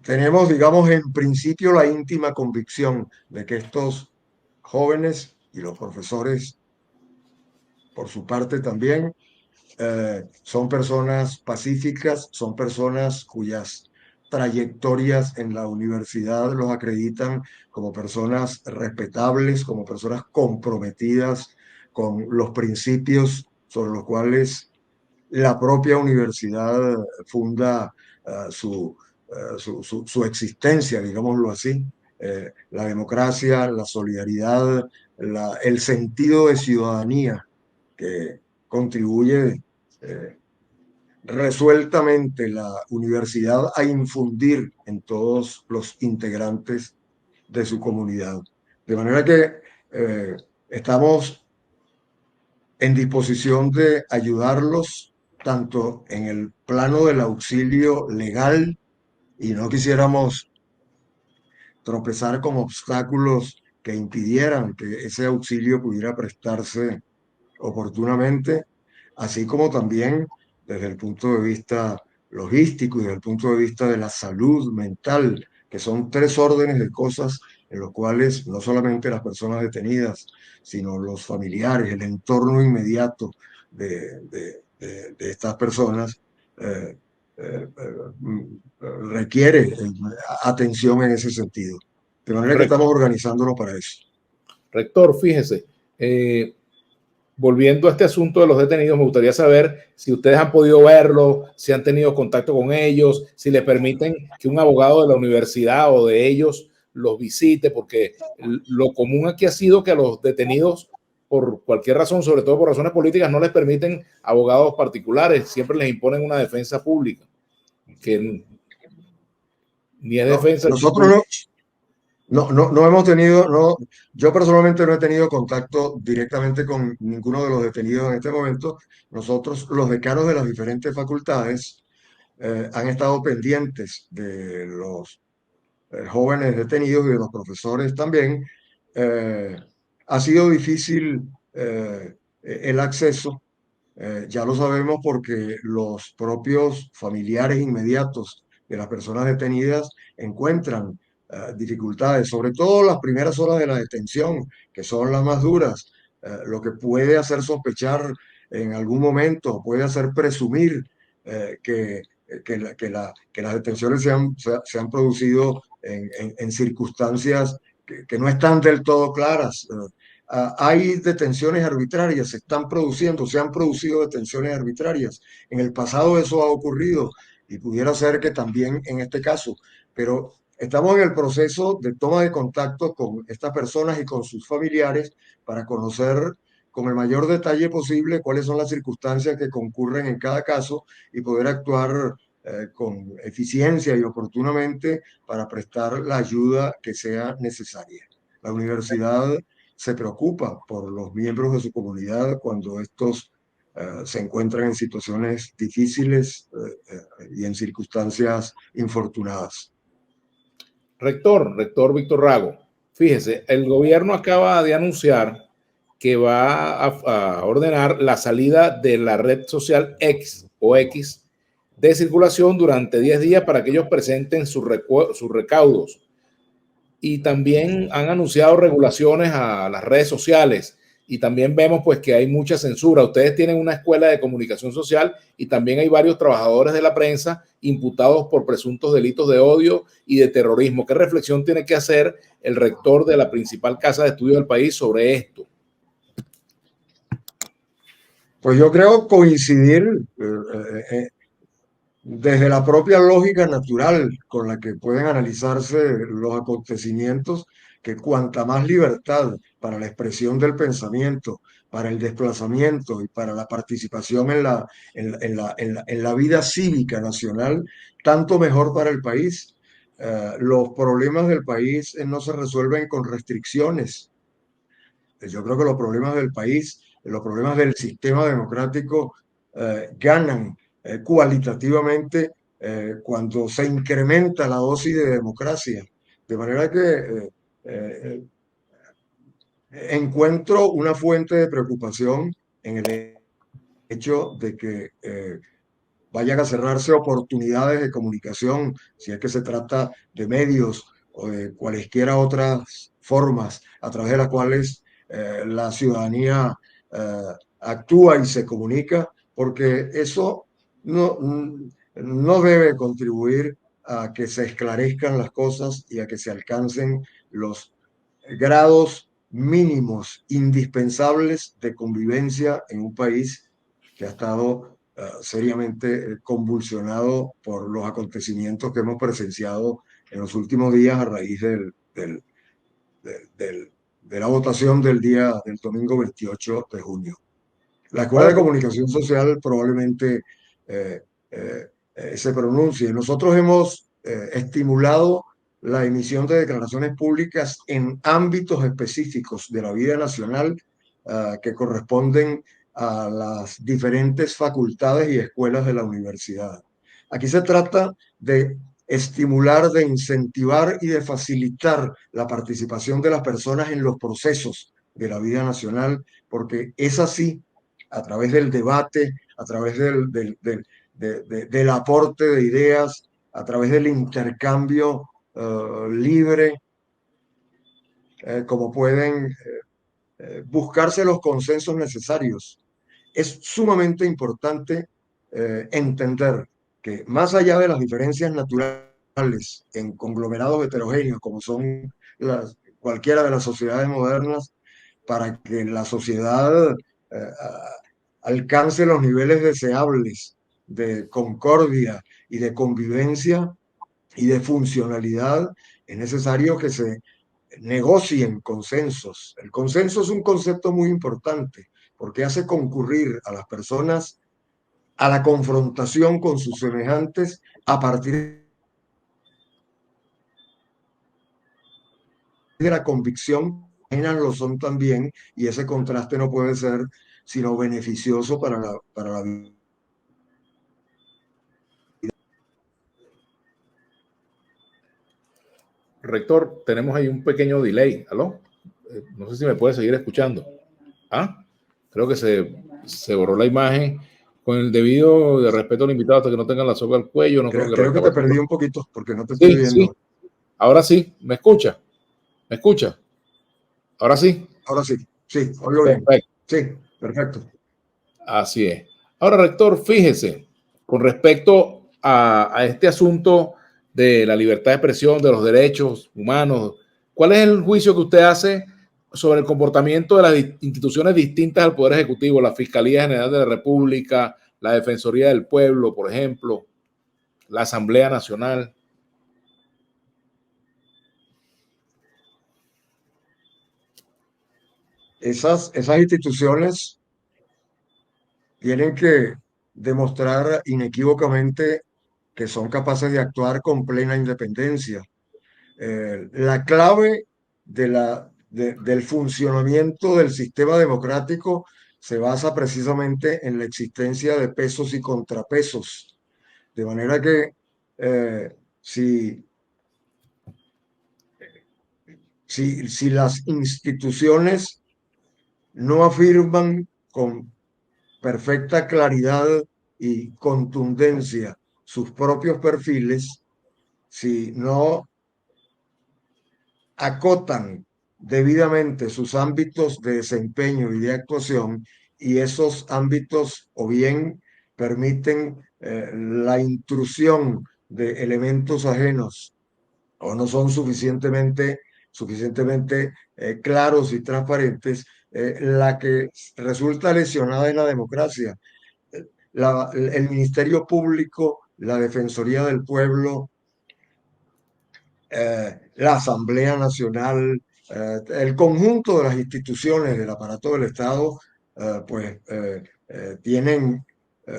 tenemos, digamos, en principio la íntima convicción de que estos jóvenes y los profesores, por su parte también, son personas pacíficas, son personas cuyas trayectorias en la universidad los acreditan como personas respetables, como personas comprometidas con los principios sobre los cuales la propia universidad funda su existencia, digámoslo así. La democracia, la solidaridad, el sentido de ciudadanía que contribuye resueltamente la universidad a infundir en todos los integrantes de su comunidad. De manera que estamos en disposición de ayudarlos tanto en el plano del auxilio legal, y no quisiéramos tropezar con obstáculos que impidieran que ese auxilio pudiera prestarse oportunamente, así como también desde el punto de vista logístico y desde el punto de vista de la salud mental, que son tres órdenes de cosas en los cuales no solamente las personas detenidas, sino los familiares, el entorno inmediato de estas personas requiere atención en ese sentido. De manera que estamos organizándonos para eso. Rector, fíjese, volviendo a este asunto de los detenidos, me gustaría saber si ustedes han podido verlo, si han tenido contacto con ellos, si les permiten que un abogado de la universidad o de ellos los visite, porque lo común aquí ha sido que a los detenidos, por cualquier razón, sobre todo por razones políticas, no les permiten abogados particulares, siempre les imponen una defensa pública, que ni es defensa. Nosotros no hemos tenido, yo personalmente no he tenido contacto directamente con ninguno de los detenidos en este momento. Nosotros, los decanos de las diferentes facultades, han estado pendientes de los jóvenes detenidos y de los profesores también. Ha sido difícil el acceso, ya lo sabemos porque los propios familiares inmediatos de las personas detenidas encuentran dificultades, sobre todo las primeras horas de la detención, que son las más duras, lo que puede hacer sospechar en algún momento, puede hacer presumir que las detenciones se han producido en circunstancias que no están del todo claras. Hay detenciones arbitrarias, se han producido detenciones arbitrarias. En el pasado eso ha ocurrido y pudiera ser que también en este caso, pero estamos en el proceso de toma de contacto con estas personas y con sus familiares para conocer con el mayor detalle posible cuáles son las circunstancias que concurren en cada caso y poder actuar con eficiencia y oportunamente para prestar la ayuda que sea necesaria. La universidad se preocupa por los miembros de su comunidad cuando estos se encuentran en situaciones difíciles y en circunstancias infortunadas. Rector Víctor Rago, fíjese, el gobierno acaba de anunciar que va a ordenar la salida de la red social X o X de circulación durante 10 días para que ellos presenten sus recaudos. Y también han anunciado regulaciones a las redes sociales y también vemos pues que hay mucha censura. Ustedes tienen una escuela de comunicación social y también hay varios trabajadores de la prensa imputados por presuntos delitos de odio y de terrorismo. ¿Qué reflexión tiene que hacer el rector de la principal casa de estudios del país sobre esto? Pues yo creo coincidir desde la propia lógica natural con la que pueden analizarse los acontecimientos, que cuanta más libertad para la expresión del pensamiento, para el desplazamiento y para la participación en la vida cívica nacional, tanto mejor para el país. Los problemas del país no se resuelven con restricciones. Yo creo que los problemas del país, los problemas del sistema democrático ganan cualitativamente cuando se incrementa la dosis de democracia. De manera que eh, encuentro una fuente de preocupación en el hecho de que vayan a cerrarse oportunidades de comunicación, si es que se trata de medios o de cualesquiera otras formas a través de las cuales la ciudadanía eh, actúa y se comunica, porque eso no, no debe contribuir a que se esclarezcan las cosas y a que se alcancen los grados mínimos indispensables de convivencia en un país que ha estado seriamente convulsionado por los acontecimientos que hemos presenciado en los últimos días a raíz de la votación del domingo 28 de junio. La Escuela Ahora, de Comunicación Social probablemente eh, eh, se pronuncie. Nosotros hemos estimulado la emisión de declaraciones públicas en ámbitos específicos de la vida nacional que corresponden a las diferentes facultades y escuelas de la universidad. Aquí se trata de estimular, de incentivar y de facilitar la participación de las personas en los procesos de la vida nacional, porque es así a través del debate, a través del aporte de ideas, a través del intercambio libre, como pueden buscarse los consensos necesarios. Es sumamente importante entender que más allá de las diferencias naturales en conglomerados heterogéneos como son cualquiera de las sociedades modernas, para que la sociedad eh, alcance los niveles deseables de concordia y de convivencia y de funcionalidad, es necesario que se negocien consensos. El consenso es un concepto muy importante porque hace concurrir a las personas a la confrontación con sus semejantes a partir de la convicción que lo son también, y ese contraste no puede ser sino beneficioso para la vida. rector, tenemos ahí un pequeño delay. ¿Aló? No sé si me puede seguir escuchando. Ah, creo que se borró la imagen. Con el debido de respeto al invitado, hasta que no tengan la soga al cuello, no creo que Creo que te perdí rector. un poquito porque no te estoy Sí, sí. viendo. Ahora sí. ¿Me escucha? ¿Me escucha? Ahora sí. Ahora sí, sí, oigo bien. Perfecto. Sí, perfecto. Así es. Ahora, rector, fíjese, con respecto a este asunto de la libertad de expresión, de los derechos humanos, ¿cuál es el juicio que usted hace sobre el comportamiento de las instituciones distintas al Poder Ejecutivo, la Fiscalía General de la República, la Defensoría del Pueblo, por ejemplo, la Asamblea Nacional? Esas instituciones tienen que demostrar inequívocamente que son capaces de actuar con plena independencia. La clave del funcionamiento del sistema democrático se basa precisamente en la existencia de pesos y contrapesos. De manera que si, si las instituciones no afirman con perfecta claridad y contundencia sus propios perfiles, si no acotan debidamente sus ámbitos de desempeño y de actuación, y esos ámbitos o bien permiten la intrusión de elementos ajenos o no son suficientemente claros y transparentes, la que resulta lesionada es la democracia. El Ministerio Público, la Defensoría del Pueblo, la Asamblea Nacional, el conjunto de las instituciones del aparato del Estado, tienen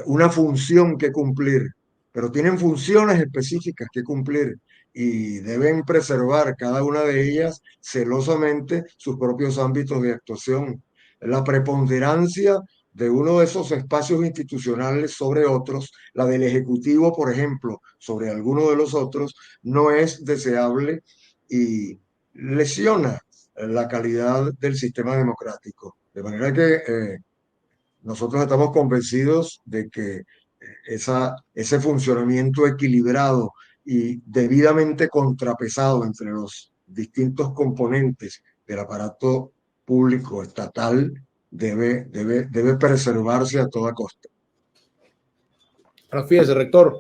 una función que cumplir, pero tienen funciones específicas que cumplir y deben preservar cada una de ellas celosamente sus propios ámbitos de actuación. La preponderancia de uno de esos espacios institucionales sobre otros, la del Ejecutivo, por ejemplo, sobre alguno de los otros, no es deseable y lesiona la calidad del sistema democrático. De manera que nosotros estamos convencidos de que ese funcionamiento equilibrado y debidamente contrapesado entre los distintos componentes del aparato público estatal debe preservarse a toda costa. Bueno, fíjese, rector,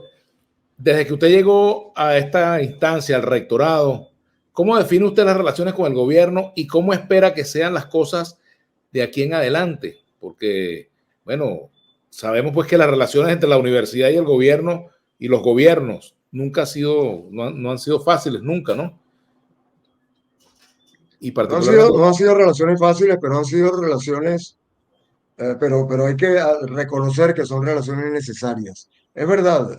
desde que usted llegó a esta instancia, al rectorado, ¿cómo define usted las relaciones con el gobierno y cómo espera que sean las cosas de aquí en adelante? Porque, bueno, sabemos pues que las relaciones entre la universidad y el gobierno y los gobiernos nunca no han sido fáciles, nunca, ¿no? Y particularmente... No han sido relaciones fáciles, pero han sido relaciones, pero hay que reconocer que son relaciones necesarias. Es verdad,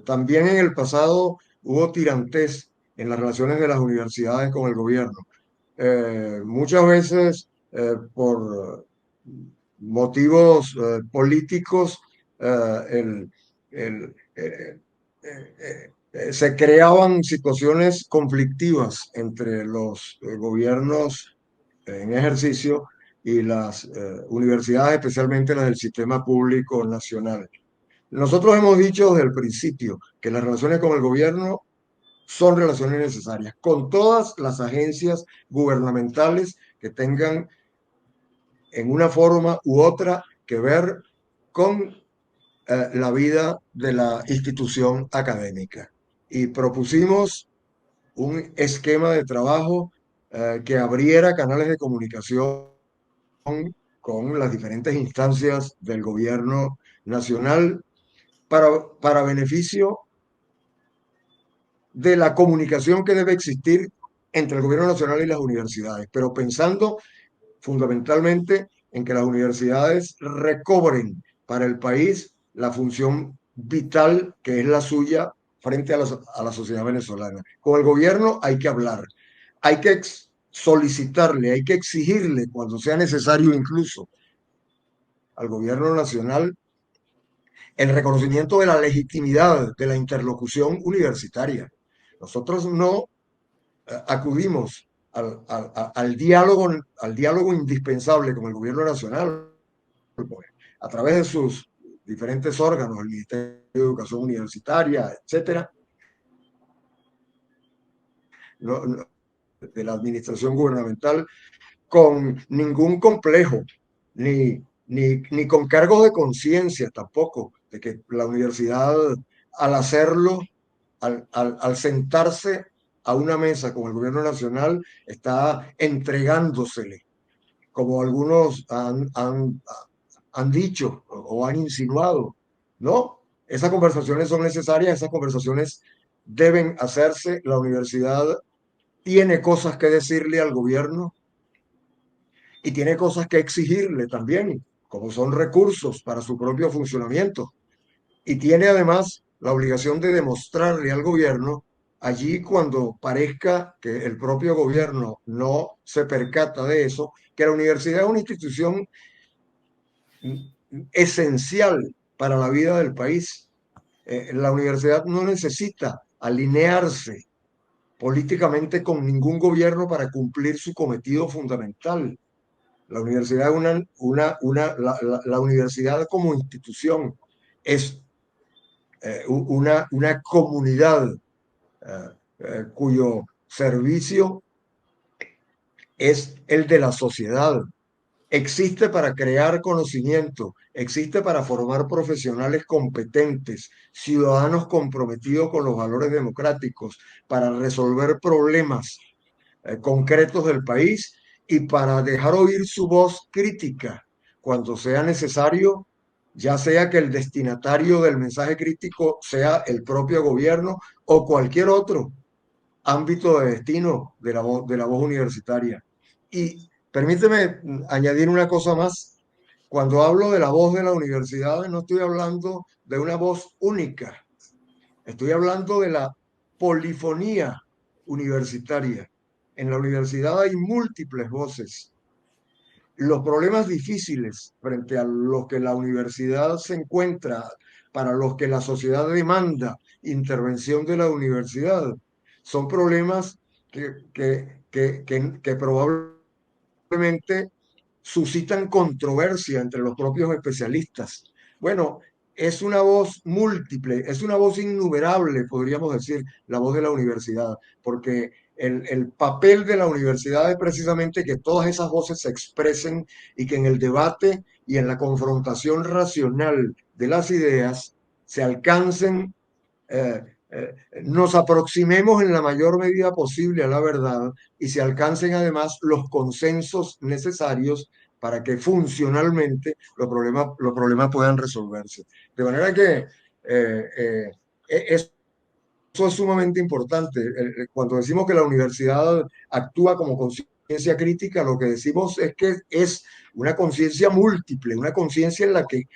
también en el pasado hubo tirantes en las relaciones de las universidades con el gobierno. Muchas veces por motivos políticos, se creaban situaciones conflictivas entre los gobiernos en ejercicio y las universidades, especialmente las del sistema público nacional. Nosotros hemos dicho desde el principio que las relaciones con el gobierno son relaciones necesarias, con todas las agencias gubernamentales que tengan en una forma u otra que ver con la vida de la institución académica. Y propusimos un esquema de trabajo que abriera canales de comunicación con las diferentes instancias del gobierno nacional para beneficio de la comunicación que debe existir entre el gobierno nacional y las universidades, pero pensando fundamentalmente en que las universidades recobren para el país la función vital que es la suya frente a la sociedad venezolana. Con el gobierno hay que hablar, hay que solicitarle, hay que exigirle cuando sea necesario incluso al gobierno nacional el reconocimiento de la legitimidad de la interlocución universitaria. Nosotros no acudimos al diálogo indispensable con el gobierno nacional a través de sus diferentes órganos, el Ministerio de Educación Universitaria, etcétera, de la administración gubernamental, con ningún complejo, ni con cargos de conciencia tampoco, de que la universidad al hacerlo, al sentarse a una mesa con el gobierno nacional, está entregándosele, como algunos han dicho o han insinuado. No, esas conversaciones son necesarias, esas conversaciones deben hacerse. La universidad tiene cosas que decirle al gobierno y tiene cosas que exigirle también, como son recursos para su propio funcionamiento. Y tiene además la obligación de demostrarle al gobierno allí cuando parezca que el propio gobierno no se percata de eso, que la universidad es una institución esencial para la vida del país. La universidad no necesita alinearse políticamente con ningún gobierno para cumplir su cometido fundamental. La universidad es la universidad como institución es una comunidad cuyo servicio es el de la sociedad. Existe para crear conocimiento, existe para formar profesionales competentes, ciudadanos comprometidos con los valores democráticos, para resolver problemas concretos del país y para dejar oír su voz crítica cuando sea necesario, ya sea que el destinatario del mensaje crítico sea el propio gobierno o cualquier otro ámbito de destino de la voz universitaria. Y permíteme añadir una cosa más. Cuando hablo de la voz de la universidad, no estoy hablando de una voz única, estoy hablando de la polifonía universitaria. En la universidad hay múltiples voces. Los problemas difíciles frente a los que la universidad se encuentra, para los que la sociedad demanda intervención de la universidad, son problemas que probablemente suscitan controversia entre los propios especialistas. Bueno, es una voz múltiple, es una voz innumerable, podríamos decir, la voz de la universidad, porque el papel de la universidad es precisamente que todas esas voces se expresen y que en el debate y en la confrontación racional de las ideas se alcancen, eh, nos aproximemos en la mayor medida posible a la verdad y se alcancen además los consensos necesarios para que funcionalmente los problemas puedan resolverse. De manera que eso es sumamente importante. Cuando decimos que la universidad actúa como conciencia crítica, lo que decimos es que es una conciencia múltiple, una conciencia en la que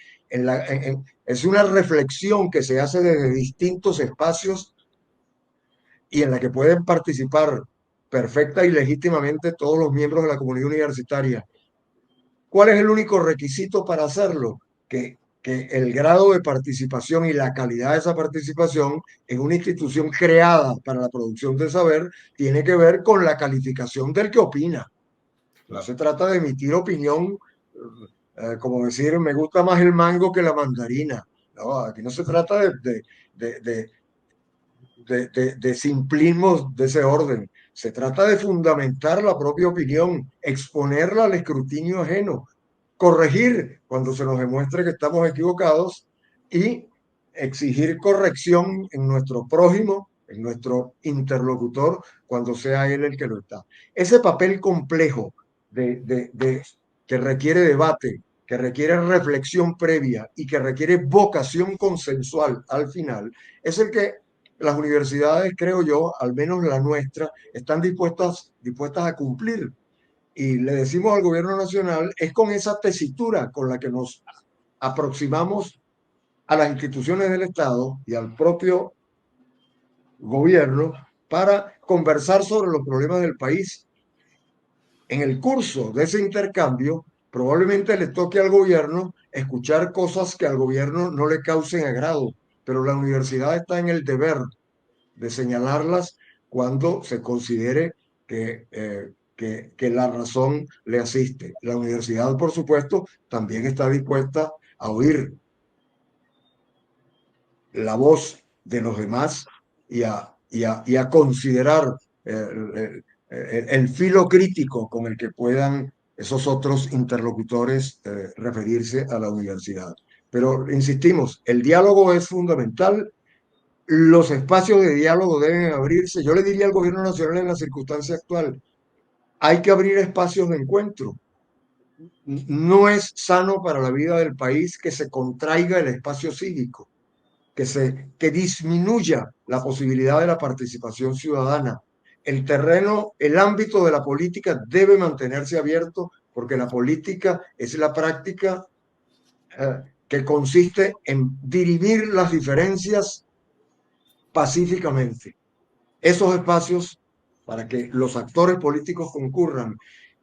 es una reflexión que se hace desde distintos espacios y en la que pueden participar perfecta y legítimamente todos los miembros de la comunidad universitaria. ¿Cuál es el único requisito para hacerlo? Que el grado de participación y la calidad de esa participación en una institución creada para la producción de saber tiene que ver con la calificación del que opina. No se trata de emitir opinión, como decir, me gusta más el mango que la mandarina. No, aquí no se trata de, de simplismos de ese orden. Se trata de fundamentar la propia opinión, exponerla al escrutinio ajeno, corregir cuando se nos demuestre que estamos equivocados y exigir corrección en nuestro prójimo, en nuestro interlocutor, cuando sea él el que lo está. Ese papel complejo que requiere debate, que requiere reflexión previa y que requiere vocación consensual al final, es el que las universidades, creo yo, al menos la nuestra, están dispuestas a cumplir. Y le decimos al gobierno nacional, es con esa tesitura con la que nos aproximamos a las instituciones del Estado y al propio gobierno para conversar sobre los problemas del país. En el curso de ese intercambio, probablemente le toque al gobierno escuchar cosas que al gobierno no le causen agrado, pero la universidad está en el deber de señalarlas cuando se considere que la razón le asiste. La universidad, por supuesto, también está dispuesta a oír la voz de los demás y a considerar el filo crítico con el que puedan esos otros interlocutores referirse a la universidad. Pero insistimos, el diálogo es fundamental. Los espacios de diálogo deben abrirse. Yo le diría al gobierno nacional en la circunstancia actual, hay que abrir espacios de encuentro. No es sano para la vida del país que se contraiga el espacio cívico, que disminuya la posibilidad de la participación ciudadana. El terreno, el ámbito de la política debe mantenerse abierto porque la política es la práctica que consiste en dirimir las diferencias pacíficamente. Esos espacios para que los actores políticos concurran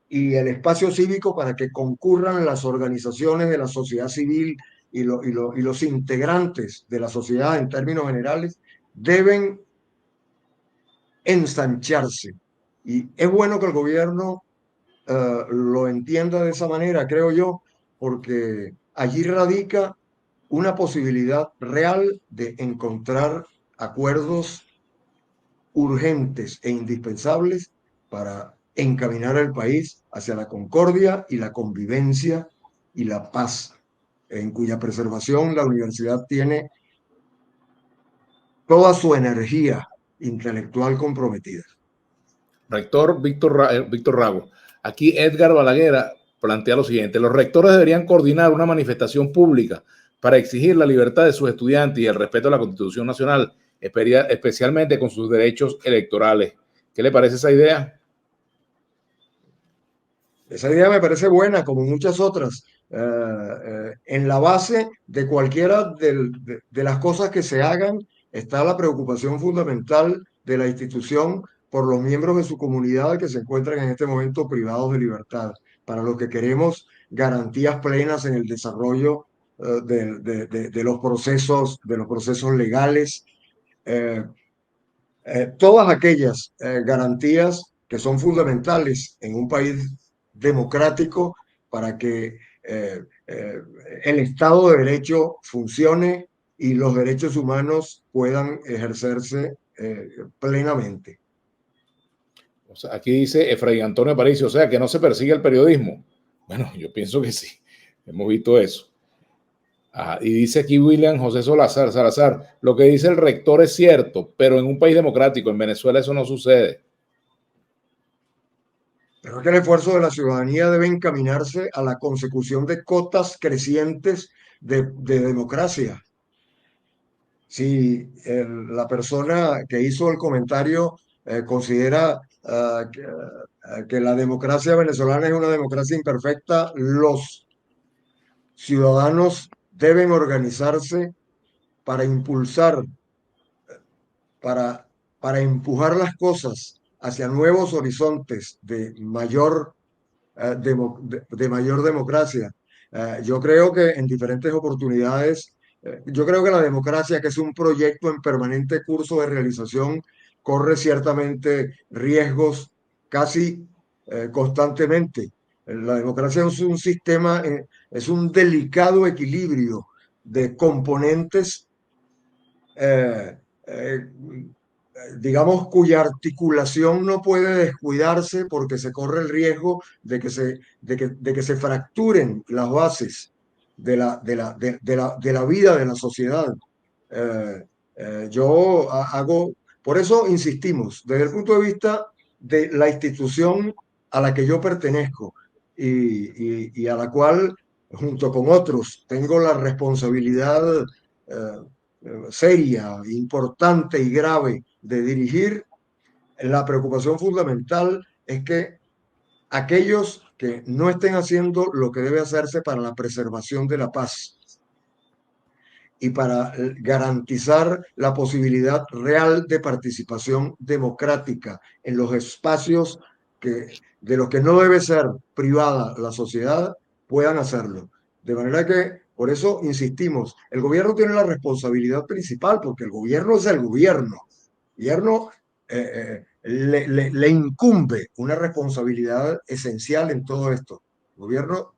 y el espacio cívico para que concurran las organizaciones de la sociedad civil y los integrantes de la sociedad en términos generales, deben ensancharse. Y es bueno que el gobierno lo entienda de esa manera, creo yo, porque allí radica una posibilidad real de encontrar acuerdos urgentes e indispensables para encaminar al país hacia la concordia y la convivencia y la paz, en cuya preservación la universidad tiene toda su energía intelectual comprometida. Rector Víctor Rago, Aquí Edgar Balaguer plantea lo siguiente: los rectores deberían coordinar una manifestación pública para exigir la libertad de sus estudiantes y el respeto a la Constitución Nacional, especialmente con sus derechos electorales. ¿Qué le parece esa idea? Esa idea me parece buena, como muchas otras. En la base de cualquiera de las cosas que se hagan está la preocupación fundamental de la institución por los miembros de su comunidad que se encuentran en este momento privados de libertad, para los que queremos garantías plenas en el desarrollo de los procesos legales. eh, Todas aquellas garantías que son fundamentales en un país democrático para que el Estado de Derecho funcione y los derechos humanos puedan ejercerse plenamente. O sea, aquí dice Efraín Antonio Aparicio, o sea, que no se persigue el periodismo. Bueno, yo pienso que sí, hemos visto eso. Y dice aquí William José Salazar, lo que dice el rector es cierto, pero en un país democrático, en Venezuela eso no sucede. Creo que el esfuerzo de la ciudadanía debe encaminarse a la consecución de cotas crecientes de democracia. Si la persona que hizo el comentario considera que la democracia venezolana es una democracia imperfecta, los ciudadanos deben organizarse para impulsar, para, para empujar las cosas hacia nuevos horizontes de mayor democracia. Yo creo que en diferentes oportunidades, yo creo que la democracia, que es un proyecto en permanente curso de realización, corre ciertamente riesgos casi constantemente. La democracia es un sistema, es un delicado equilibrio de componentes eh, eh, digamos, cuya articulación no puede descuidarse porque se corre el riesgo de que se fracturen las bases de la vida de la sociedad. Eh, por eso insistimos, desde el punto de vista de la institución a la que yo pertenezco y a la cual, junto con otros, tengo la responsabilidad seria, importante y grave de dirigir, la preocupación fundamental es que aquellos que no estén haciendo lo que debe hacerse para la preservación de la paz y para garantizar la posibilidad real de participación democrática en los espacios de los que no debe ser privada la sociedad, puedan hacerlo. De manera que, por eso insistimos, el gobierno tiene la responsabilidad principal, porque el gobierno es el gobierno. El gobierno le incumbe una responsabilidad esencial en todo esto. El gobierno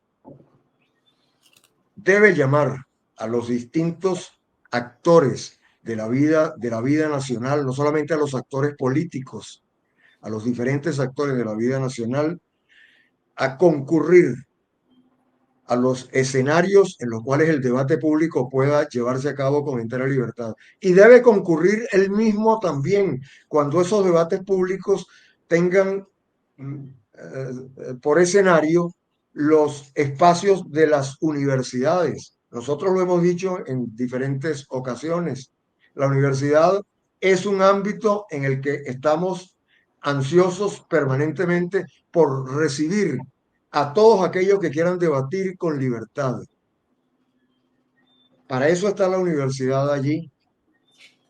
debe llamar a los distintos actores de la vida nacional, no solamente a los actores políticos, a los diferentes actores de la vida nacional, a concurrir a los escenarios en los cuales el debate público pueda llevarse a cabo con entera libertad. Y debe concurrir él mismo también cuando esos debates públicos tengan por escenario los espacios de las universidades. Nosotros lo hemos dicho en diferentes ocasiones. La universidad es un ámbito en el que estamos ansiosos permanentemente por recibir a todos aquellos que quieran debatir con libertad. Para eso está la universidad allí,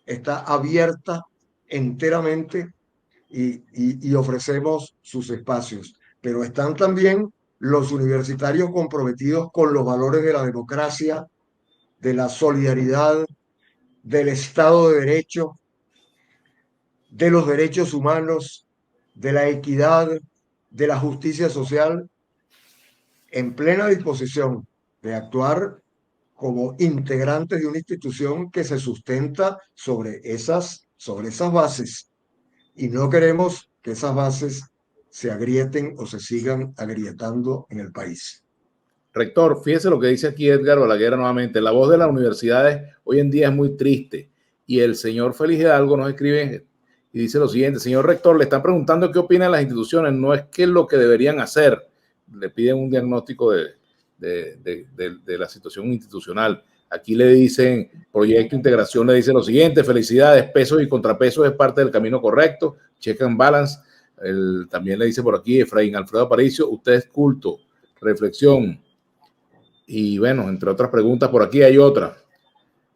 está abierta enteramente y ofrecemos sus espacios. Pero están también los universitarios comprometidos con los valores de la democracia, de la solidaridad, del Estado de Derecho, de los derechos humanos, de la equidad, de la justicia social, en plena disposición de actuar como integrantes de una institución que se sustenta sobre esas bases. Y no queremos que esas bases se agrieten o se sigan agrietando en el país. Rector, fíjese lo que dice aquí Edgar Balaguer nuevamente. La voz de las universidades hoy en día es muy triste. Y el señor Félix Hidalgo nos escribe y dice lo siguiente: señor rector, le están preguntando qué opinan las instituciones, no es qué es lo que deberían hacer, le piden un diagnóstico de la situación institucional. Aquí le dicen, Proyecto Integración le dice lo siguiente: felicidades, pesos y contrapesos es parte del camino correcto, check and balance. También le dice por aquí Efraín Alfredo Aparicio, usted es culto, reflexión. Y bueno, entre otras preguntas, por aquí hay otra.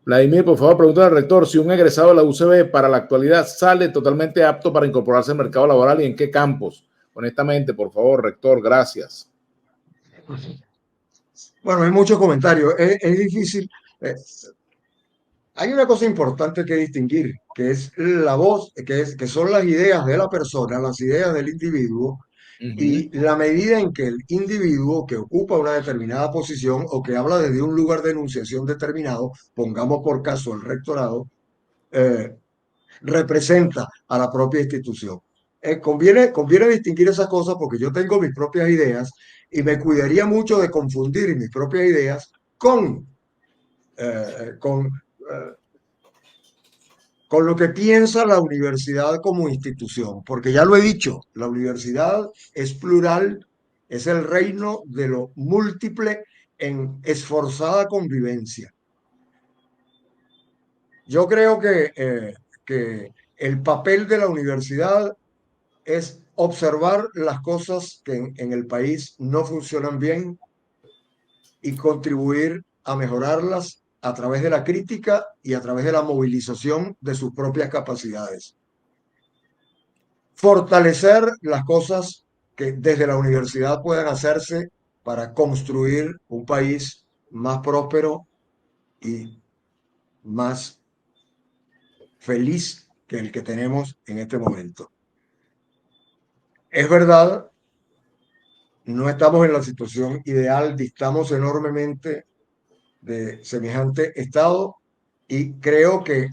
Vladimir, por favor, pregunta al rector si un egresado de la UCB para la actualidad sale totalmente apto para incorporarse al mercado laboral y en qué campos. Honestamente, por favor, rector, gracias. Bueno, hay muchos comentarios. Es difícil. Hay una cosa importante que distinguir, que es la voz, que son las ideas de la persona, las ideas del individuo, y la medida en que el individuo que ocupa una determinada posición o que habla desde un lugar de enunciación determinado, pongamos por caso el rectorado, representa a la propia institución. Conviene distinguir esas cosas porque yo tengo mis propias ideas y me cuidaría mucho de confundir mis propias ideas eh, con lo que piensa la universidad como institución, porque ya lo he dicho, la universidad es plural, es el reino de lo múltiple en esforzada convivencia. Yo creo que el papel de la universidad es observar las cosas que en el país no funcionan bien y contribuir a mejorarlas a través de la crítica y a través de la movilización de sus propias capacidades. Fortalecer las cosas que desde la universidad puedan hacerse para construir un país más próspero y más feliz que el que tenemos en este momento. Es verdad, no estamos en la situación ideal, distamos enormemente de semejante estado y creo que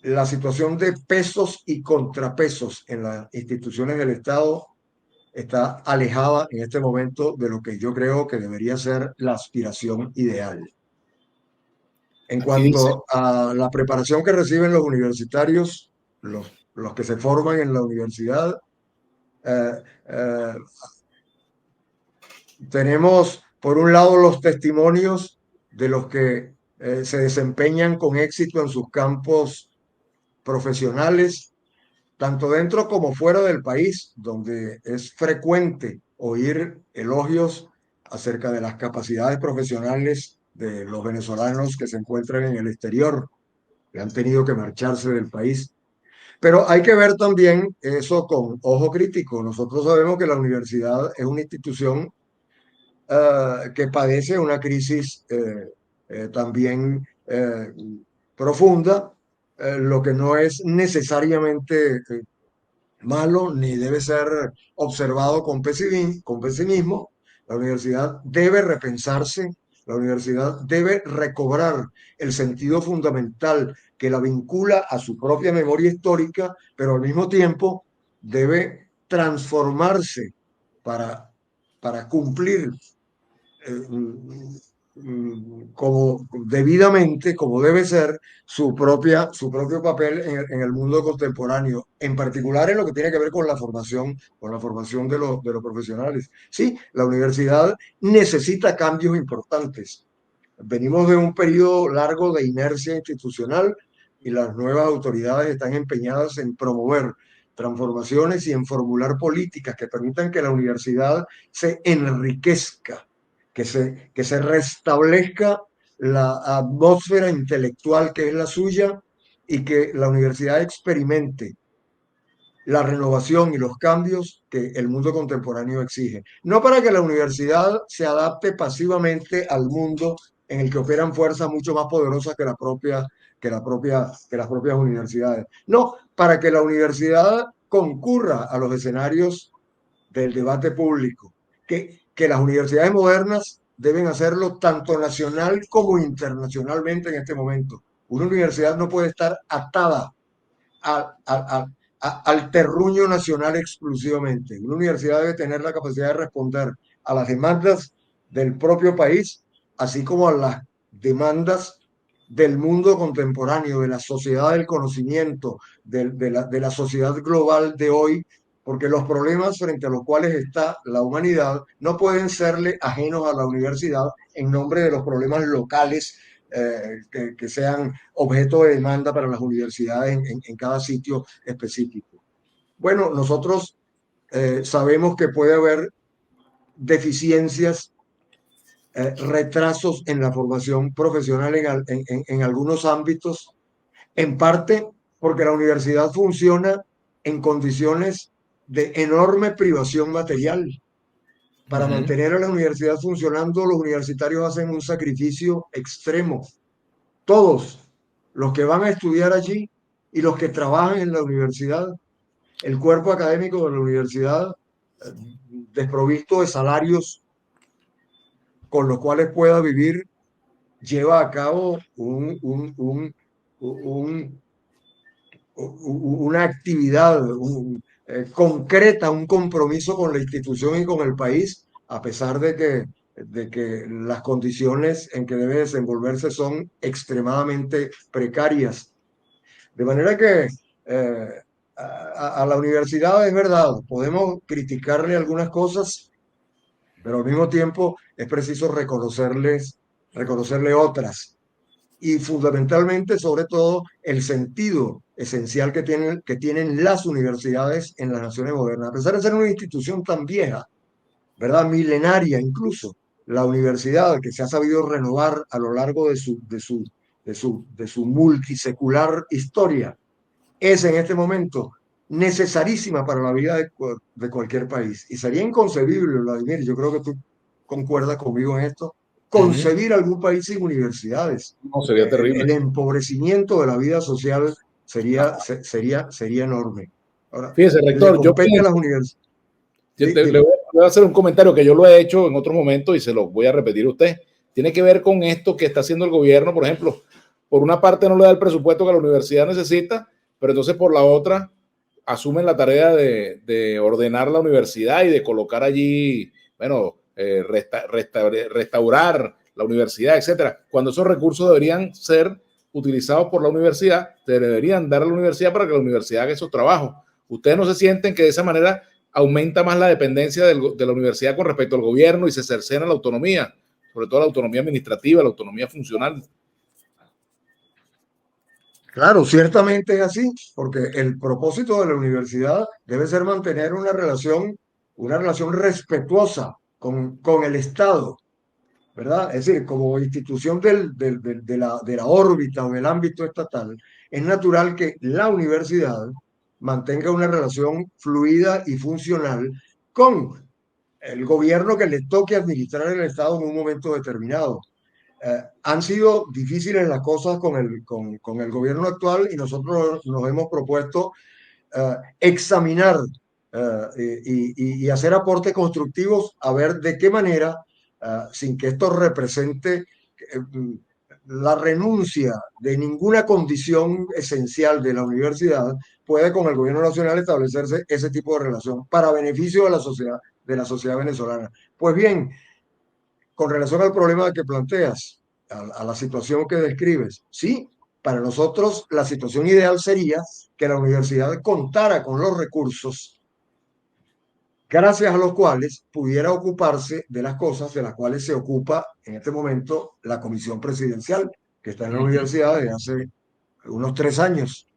la situación de pesos y contrapesos en las instituciones del Estado está alejada en este momento de lo que yo creo que debería ser la aspiración ideal. En Aquí dice, cuanto a la preparación que reciben los universitarios, los que se forman en la universidad, eh, eh, tenemos por un lado los testimonios de los que se desempeñan con éxito en sus campos profesionales, tanto dentro como fuera del país, donde es frecuente oír elogios acerca de las capacidades profesionales de los venezolanos que se encuentran en el exterior, que han tenido que marcharse del país. Pero hay que ver también eso con ojo crítico. Nosotros sabemos que la universidad es una institución que padece una crisis también profunda, lo que no es necesariamente malo ni debe ser observado con pesimismo. La universidad debe repensarse, la universidad debe recobrar el sentido fundamental que la vincula a su propia memoria histórica, pero al mismo tiempo debe transformarse para cumplir como debidamente, como debe ser, su propio papel en el mundo contemporáneo, en particular en lo que tiene que ver con la formación de los profesionales. Sí, la universidad necesita cambios importantes. Venimos de un periodo largo de inercia institucional y las nuevas autoridades están empeñadas en promover transformaciones y en formular políticas que permitan que la universidad se enriquezca, que se restablezca la atmósfera intelectual que es la suya y que la universidad experimente la renovación y los cambios que el mundo contemporáneo exige. No para que la universidad se adapte pasivamente al mundo en el que operan fuerzas mucho más poderosas que las propias universidades. No, para que la universidad concurra a los escenarios del debate público, que las universidades modernas deben hacerlo tanto nacional como internacionalmente en este momento. Una universidad no puede estar atada al terruño nacional exclusivamente. Una universidad debe tener la capacidad de responder a las demandas del propio país, así como a las demandas del mundo contemporáneo, de la sociedad del conocimiento, de la sociedad global de hoy, porque los problemas frente a los cuales está la humanidad no pueden serle ajenos a la universidad en nombre de los problemas locales que sean objeto de demanda para las universidades en cada sitio específico. Bueno, nosotros sabemos que puede haber deficiencias, retrasos en la formación profesional en algunos ámbitos, en parte porque la universidad funciona en condiciones de enorme privación material. Para mantener a la universidad funcionando, los universitarios hacen un sacrificio extremo. Todos los que van a estudiar allí y los que trabajan en la universidad, el cuerpo académico de la universidad, desprovisto de salarios con los cuales pueda vivir, lleva a cabo una actividad concreta, un compromiso con la institución y con el país, a pesar de que las condiciones en que debe desenvolverse son extremadamente precarias. De manera que a la universidad, es verdad, podemos criticarle algunas cosas, pero al mismo tiempo es preciso reconocerle otras. Y fundamentalmente, sobre todo, el sentido esencial que tienen las universidades en las naciones modernas. A pesar de ser una institución tan vieja, ¿verdad? Milenaria incluso, la universidad que se ha sabido renovar a lo largo de su multisecular historia, es en este momento necesarísima para la vida de cualquier país. Y sería inconcebible, Vladimir, yo creo que tú concuerdas conmigo en esto, concebir algún país sin universidades. No, sería terrible. El empobrecimiento de la vida social sería enorme. Ahora, fíjese, rector, yo compete a las universidades. le voy a hacer un comentario que yo lo he hecho en otro momento y se lo voy a repetir a usted. Tiene que ver con esto que está haciendo el gobierno, por ejemplo. Por una parte no le da el presupuesto que la universidad necesita, pero entonces por la otra asumen la tarea de ordenar la universidad y de colocar allí, bueno, restaurar la universidad, etcétera. Cuando esos recursos deberían ser utilizados por la universidad, se deberían dar a la universidad para que la universidad haga esos trabajos. ¿Ustedes no se sienten que de esa manera aumenta más la dependencia de la universidad con respecto al gobierno y se cercena la autonomía, sobre todo la autonomía administrativa, la autonomía funcional? Claro, ciertamente es así, porque el propósito de la universidad debe ser mantener una relación respetuosa con el Estado, ¿verdad? Es decir, como institución de la órbita o del ámbito estatal, es natural que la universidad mantenga una relación fluida y funcional con el gobierno que le toque administrar el Estado en un momento determinado. Han sido difíciles las cosas con el gobierno actual y nosotros nos hemos propuesto examinar y hacer aportes constructivos a ver de qué manera, sin que esto represente la renuncia de ninguna condición esencial de la universidad, puede con el gobierno nacional establecerse ese tipo de relación para beneficio de la sociedad venezolana. Pues bien, con relación al problema que planteas, a la situación que describes, sí, para nosotros la situación ideal sería que la universidad contara con los recursos gracias a los cuales pudiera ocuparse de las cosas de las cuales se ocupa en este momento la comisión presidencial, que está en la universidad desde hace unos 3 años.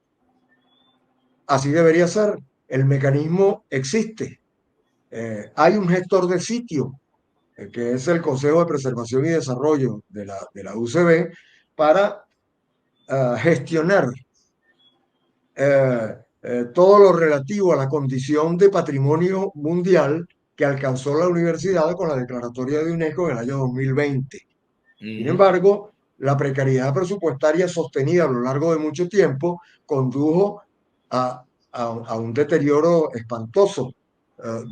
Así debería ser. El mecanismo existe. Hay un gestor de sitio que es el Consejo de Preservación y Desarrollo de la UCB, para gestionar todo lo relativo a la condición de patrimonio mundial que alcanzó la universidad con la declaratoria de UNESCO en el año 2020. Sin embargo, la precariedad presupuestaria sostenida a lo largo de mucho tiempo condujo a un deterioro espantoso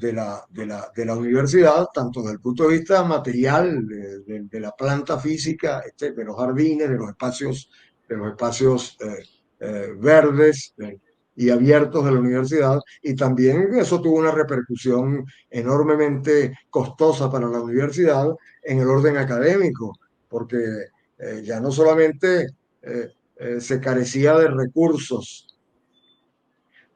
de la universidad, tanto desde el punto de vista material, de la planta física, de los jardines, de los espacios verdes y abiertos de la universidad, y también eso tuvo una repercusión enormemente costosa para la universidad en el orden académico, porque ya no solamente se carecía de recursos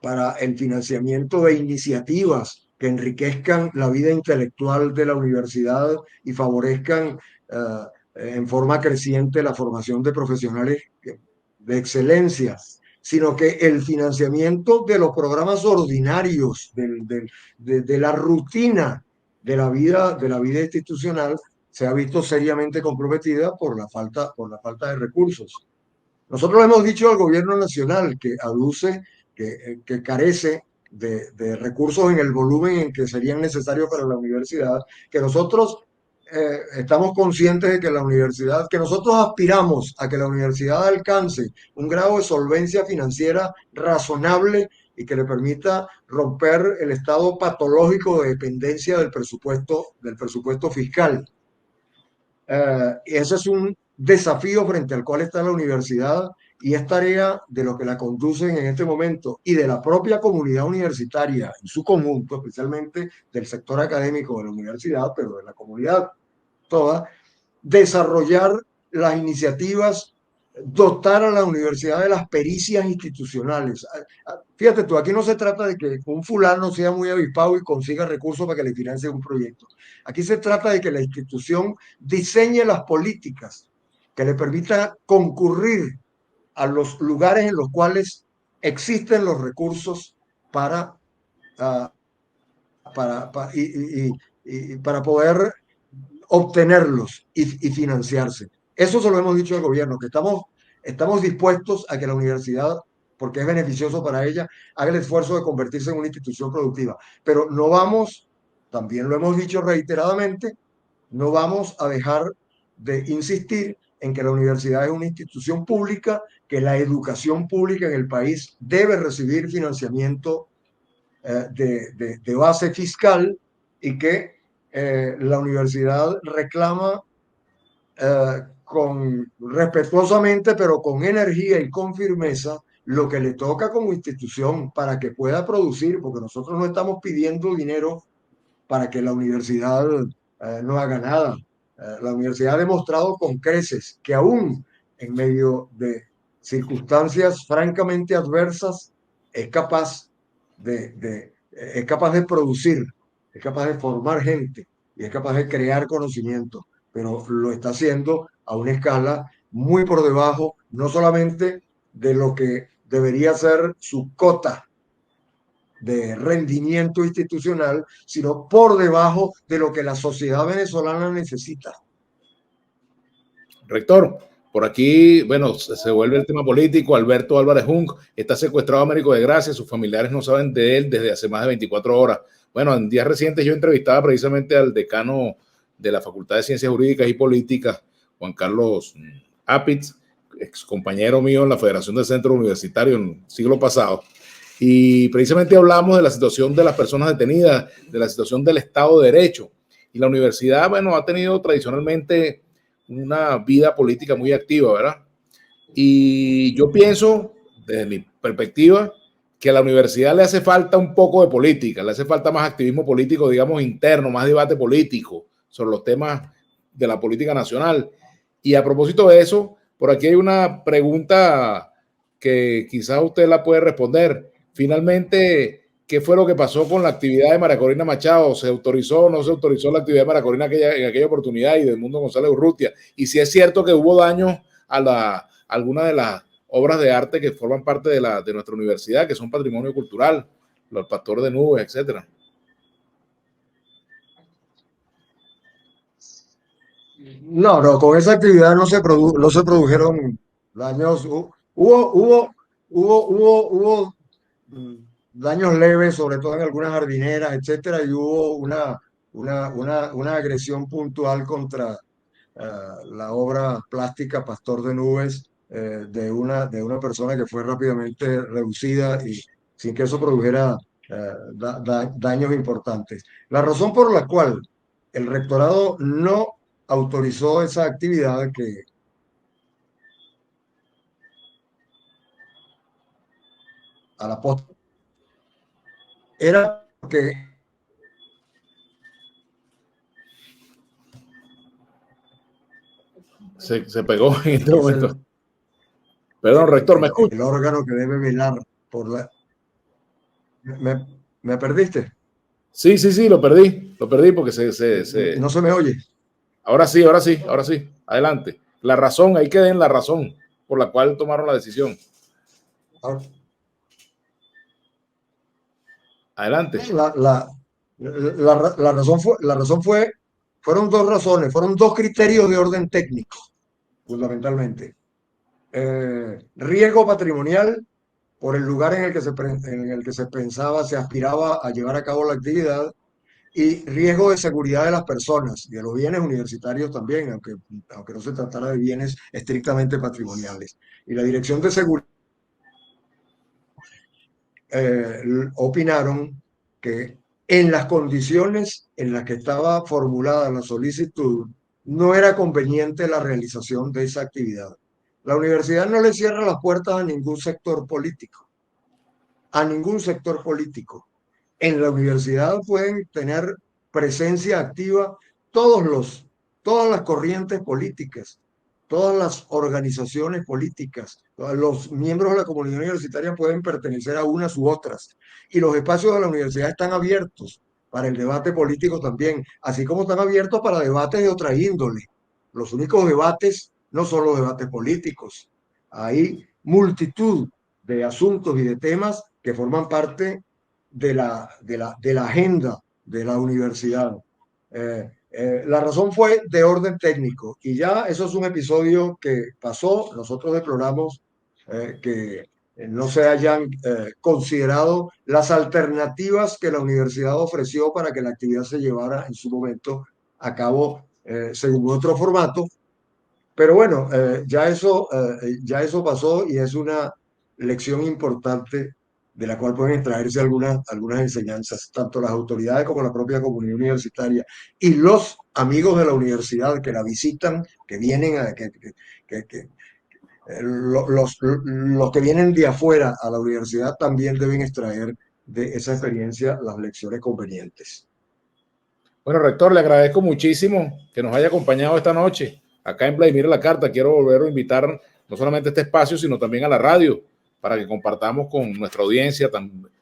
para el financiamiento de iniciativas que enriquezcan la vida intelectual de la universidad y favorezcan en forma creciente la formación de profesionales de excelencia, sino que el financiamiento de los programas ordinarios, de la rutina de la vida institucional, se ha visto seriamente comprometida por la falta de recursos. Nosotros hemos dicho al gobierno nacional que aduce que carece de recursos en el volumen en que serían necesarios para la universidad, que nosotros estamos conscientes de que la universidad, que nosotros aspiramos a que la universidad alcance un grado de solvencia financiera razonable y que le permita romper el estado patológico de dependencia del presupuesto fiscal. Ese es un desafío frente al cual está la universidad y es tarea de los que la conducen en este momento y de la propia comunidad universitaria en su conjunto, especialmente del sector académico de la universidad, pero de la comunidad toda, desarrollar las iniciativas, dotar a la universidad de las pericias institucionales. Fíjate tú, aquí no se trata de que un fulano sea muy avispado y consiga recursos para que le financie un proyecto. Aquí se trata de que la institución diseñe las políticas que le permitan concurrir a los lugares en los cuales existen los recursos para, uh, para poder obtenerlos y financiarse. Eso se lo hemos dicho al gobierno, que estamos dispuestos a que la universidad, porque es beneficioso para ella, haga el esfuerzo de convertirse en una institución productiva. Pero no vamos, también lo hemos dicho reiteradamente, no vamos a dejar de insistir en que la universidad es una institución pública, que la educación pública en el país debe recibir financiamiento de base fiscal y que la universidad reclama respetuosamente, pero con energía y con firmeza, lo que le toca como institución para que pueda producir, porque nosotros no estamos pidiendo dinero para que la universidad no haga nada. La universidad ha demostrado con creces que aún en medio de circunstancias francamente adversas es capaz es capaz de producir, es capaz de formar gente y es capaz de crear conocimiento, pero lo está haciendo a una escala muy por debajo, no solamente de lo que debería ser su cota de rendimiento institucional, sino por debajo de lo que la sociedad venezolana necesita. Rector, por aquí, bueno, se vuelve el tema político. Alberto Álvarez Jung está secuestrado a Américo de Gracia, sus familiares no saben de él desde hace más de 24 horas. Bueno, en días recientes yo entrevistaba precisamente al decano de la Facultad de Ciencias Jurídicas y Políticas, Juan Carlos Apitz, ex compañero mío en la Federación del Centro Universitario en el siglo pasado, y precisamente hablamos de la situación de las personas detenidas, de la situación del Estado de Derecho. Y la universidad, bueno, ha tenido tradicionalmente una vida política muy activa, ¿verdad? Y yo pienso, desde mi perspectiva, que a la universidad le hace falta un poco de política, le hace falta más activismo político, digamos, interno, más debate político sobre los temas de la política nacional. Y a propósito de eso, por aquí hay una pregunta que quizás usted la puede responder. Finalmente, ¿qué fue lo que pasó con la actividad de María Corina Machado? ¿Se autorizó o no se autorizó la actividad de María Corina en aquella oportunidad y de Edmundo González Urrutia? Y si es cierto que hubo daños a algunas de las obras de arte que forman parte de nuestra universidad, que son patrimonio cultural, los Pastores de Nubes, etcétera. No, con esa actividad no se produjeron daños. Hubo daños leves, sobre todo en algunas jardineras, etcétera, y hubo una agresión puntual contra la obra plástica Pastor de Nubes de una persona que fue rápidamente reducida y sin que eso produjera daños importantes. La razón por la cual el rectorado no autorizó esa actividad que a la postre era porque se pegó en este momento. Perdón, rector, ¿me escucha? El órgano que debe velar por la... ¿Me perdiste? Sí, lo perdí porque No se me oye. Ahora sí, adelante. La razón, ahí queda en la razón por la cual tomaron la decisión. Adelante. La razón fueron dos razones, fueron dos criterios de orden técnico, fundamentalmente. Riesgo patrimonial por el lugar en el que se pensaba, se aspiraba a llevar a cabo la actividad, y riesgo de seguridad de las personas y de los bienes universitarios también, aunque no se tratara de bienes estrictamente patrimoniales. Y la Dirección de Seguridad opinaron que en las condiciones en las que estaba formulada la solicitud no era conveniente la realización de esa actividad. La universidad no le cierra las puertas a ningún sector político, En la universidad pueden tener presencia activa todas las corrientes políticas, todas las organizaciones políticas. Los miembros de la comunidad universitaria pueden pertenecer a unas u otras. Y los espacios de la universidad están abiertos para el debate político también, así como están abiertos para debates de otra índole. Los únicos debates no son los debates políticos. Hay multitud de asuntos y de temas que forman parte de la agenda de la universidad. La razón fue de orden técnico y ya eso es un episodio que pasó. Nosotros deploramos que no se hayan considerado las alternativas que la universidad ofreció para que la actividad se llevara en su momento a cabo según otro formato. Pero bueno, ya eso pasó y es una lección importante de la cual pueden extraerse algunas enseñanzas, tanto las autoridades como la propia comunidad universitaria y los amigos de la universidad que la visitan, que vienen los que vienen de afuera a la universidad también deben extraer de esa experiencia las lecciones convenientes. Bueno, rector, le agradezco muchísimo que nos haya acompañado esta noche acá en Vladimir la Carta. Quiero volver a invitar no solamente a este espacio, sino también a la radio, para que compartamos con nuestra audiencia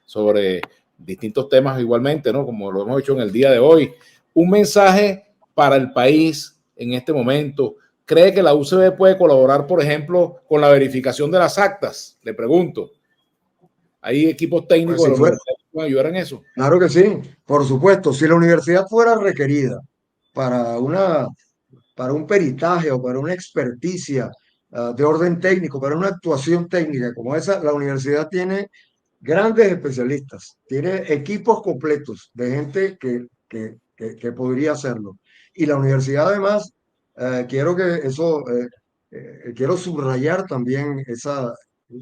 sobre distintos temas igualmente, ¿no? Como lo hemos hecho en el día de hoy. Un mensaje para el país en este momento. ¿Cree que la UCB puede colaborar, por ejemplo, con la verificación de las actas? Le pregunto. ¿Hay equipos técnicos Pues de la universidad que pueden ayudar en eso? Claro que sí, por supuesto. Si la universidad fuera requerida para un peritaje o para una experticia de orden técnico, para una actuación técnica como esa, la universidad tiene grandes especialistas, tiene equipos completos de gente que podría hacerlo. Y la universidad además, quiero subrayar también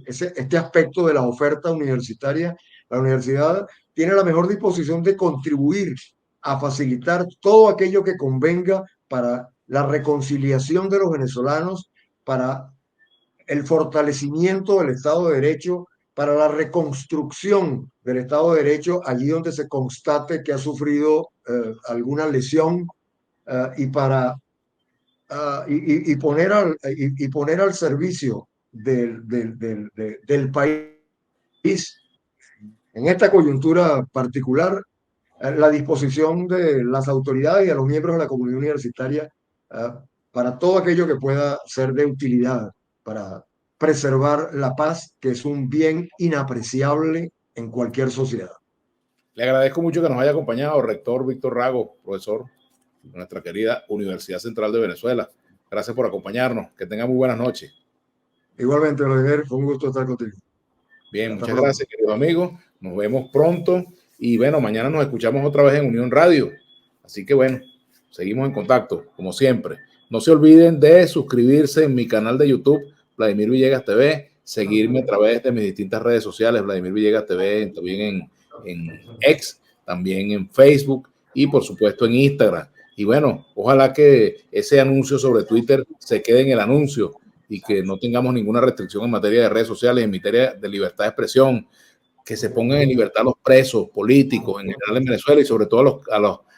este aspecto de la oferta universitaria. La universidad tiene la mejor disposición de contribuir a facilitar todo aquello que convenga para la reconciliación de los venezolanos, para el fortalecimiento del Estado de Derecho, para la reconstrucción del Estado de Derecho allí donde se constate que ha sufrido alguna lesión y poner al servicio del país en esta coyuntura particular la disposición de las autoridades y de los miembros de la comunidad universitaria para todo aquello que pueda ser de utilidad para preservar la paz, que es un bien inapreciable en cualquier sociedad. Le agradezco mucho que nos haya acompañado, rector Víctor Rago, profesor de nuestra querida Universidad Central de Venezuela. Gracias por acompañarnos. Que tenga muy buenas noches. Igualmente, Oliver, fue un gusto estar contigo. Bien, muchas gracias, queridos amigos. Nos vemos pronto y bueno, mañana nos escuchamos otra vez en Unión Radio. Así que bueno, seguimos en contacto, como siempre. No se olviden de suscribirse en mi canal de YouTube, Vladimir Villegas TV, seguirme a través de mis distintas redes sociales, Vladimir Villegas TV, también en X, también en Facebook y por supuesto en Instagram. Y bueno, ojalá que ese anuncio sobre Twitter se quede en el anuncio y que no tengamos ninguna restricción en materia de redes sociales, en materia de libertad de expresión, que se pongan en libertad los presos políticos en general en Venezuela y sobre todo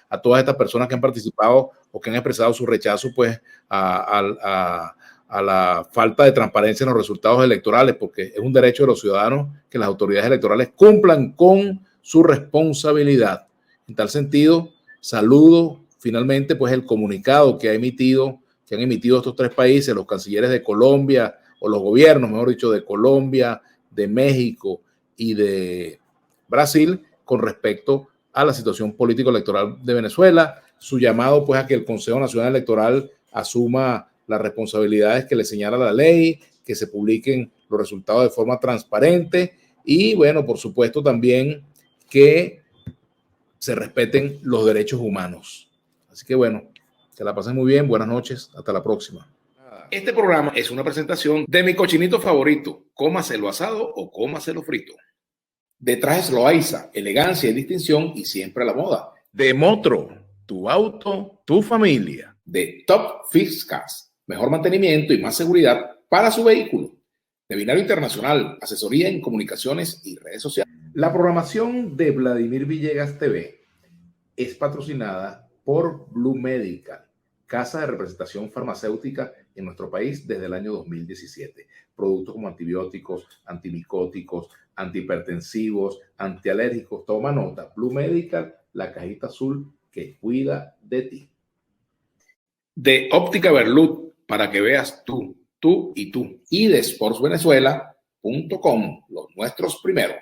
a todas estas personas que han participado o que han expresado su rechazo pues a a la falta de transparencia en los resultados electorales, porque es un derecho de los ciudadanos que las autoridades electorales cumplan con su responsabilidad. En tal sentido, saludo finalmente pues el comunicado que han emitido estos tres países, los cancilleres de Colombia, o los gobiernos, mejor dicho, de Colombia, de México y de Brasil, con respecto a la situación político-electoral de Venezuela, su llamado pues a que el Consejo Nacional Electoral asuma las responsabilidades que le señala la ley, que se publiquen los resultados de forma transparente y, bueno, por supuesto también que se respeten los derechos humanos. Así que, bueno, que la pasen muy bien, buenas noches, hasta la próxima. Este programa es una presentación de mi cochinito favorito, cómaselo asado o cómaselo frito. De Trajes Loaiza, elegancia y distinción y siempre a la moda. De Motro, tu auto, tu familia. De Top Fix Cars, mejor mantenimiento y más seguridad para su vehículo. De Binario Internacional, asesoría en comunicaciones y redes sociales. La programación de Vladimir Villegas TV es patrocinada por Blue Medical, casa de representación farmacéutica en nuestro país desde el año 2017. Productos como antibióticos, antimicóticos, antihipertensivos, antialérgicos. Toma nota, Blue Medical, la cajita azul que cuida de ti. De Óptica Berlut, para que veas tú y tú. Y de sportsvenezuela.com, los nuestros primero.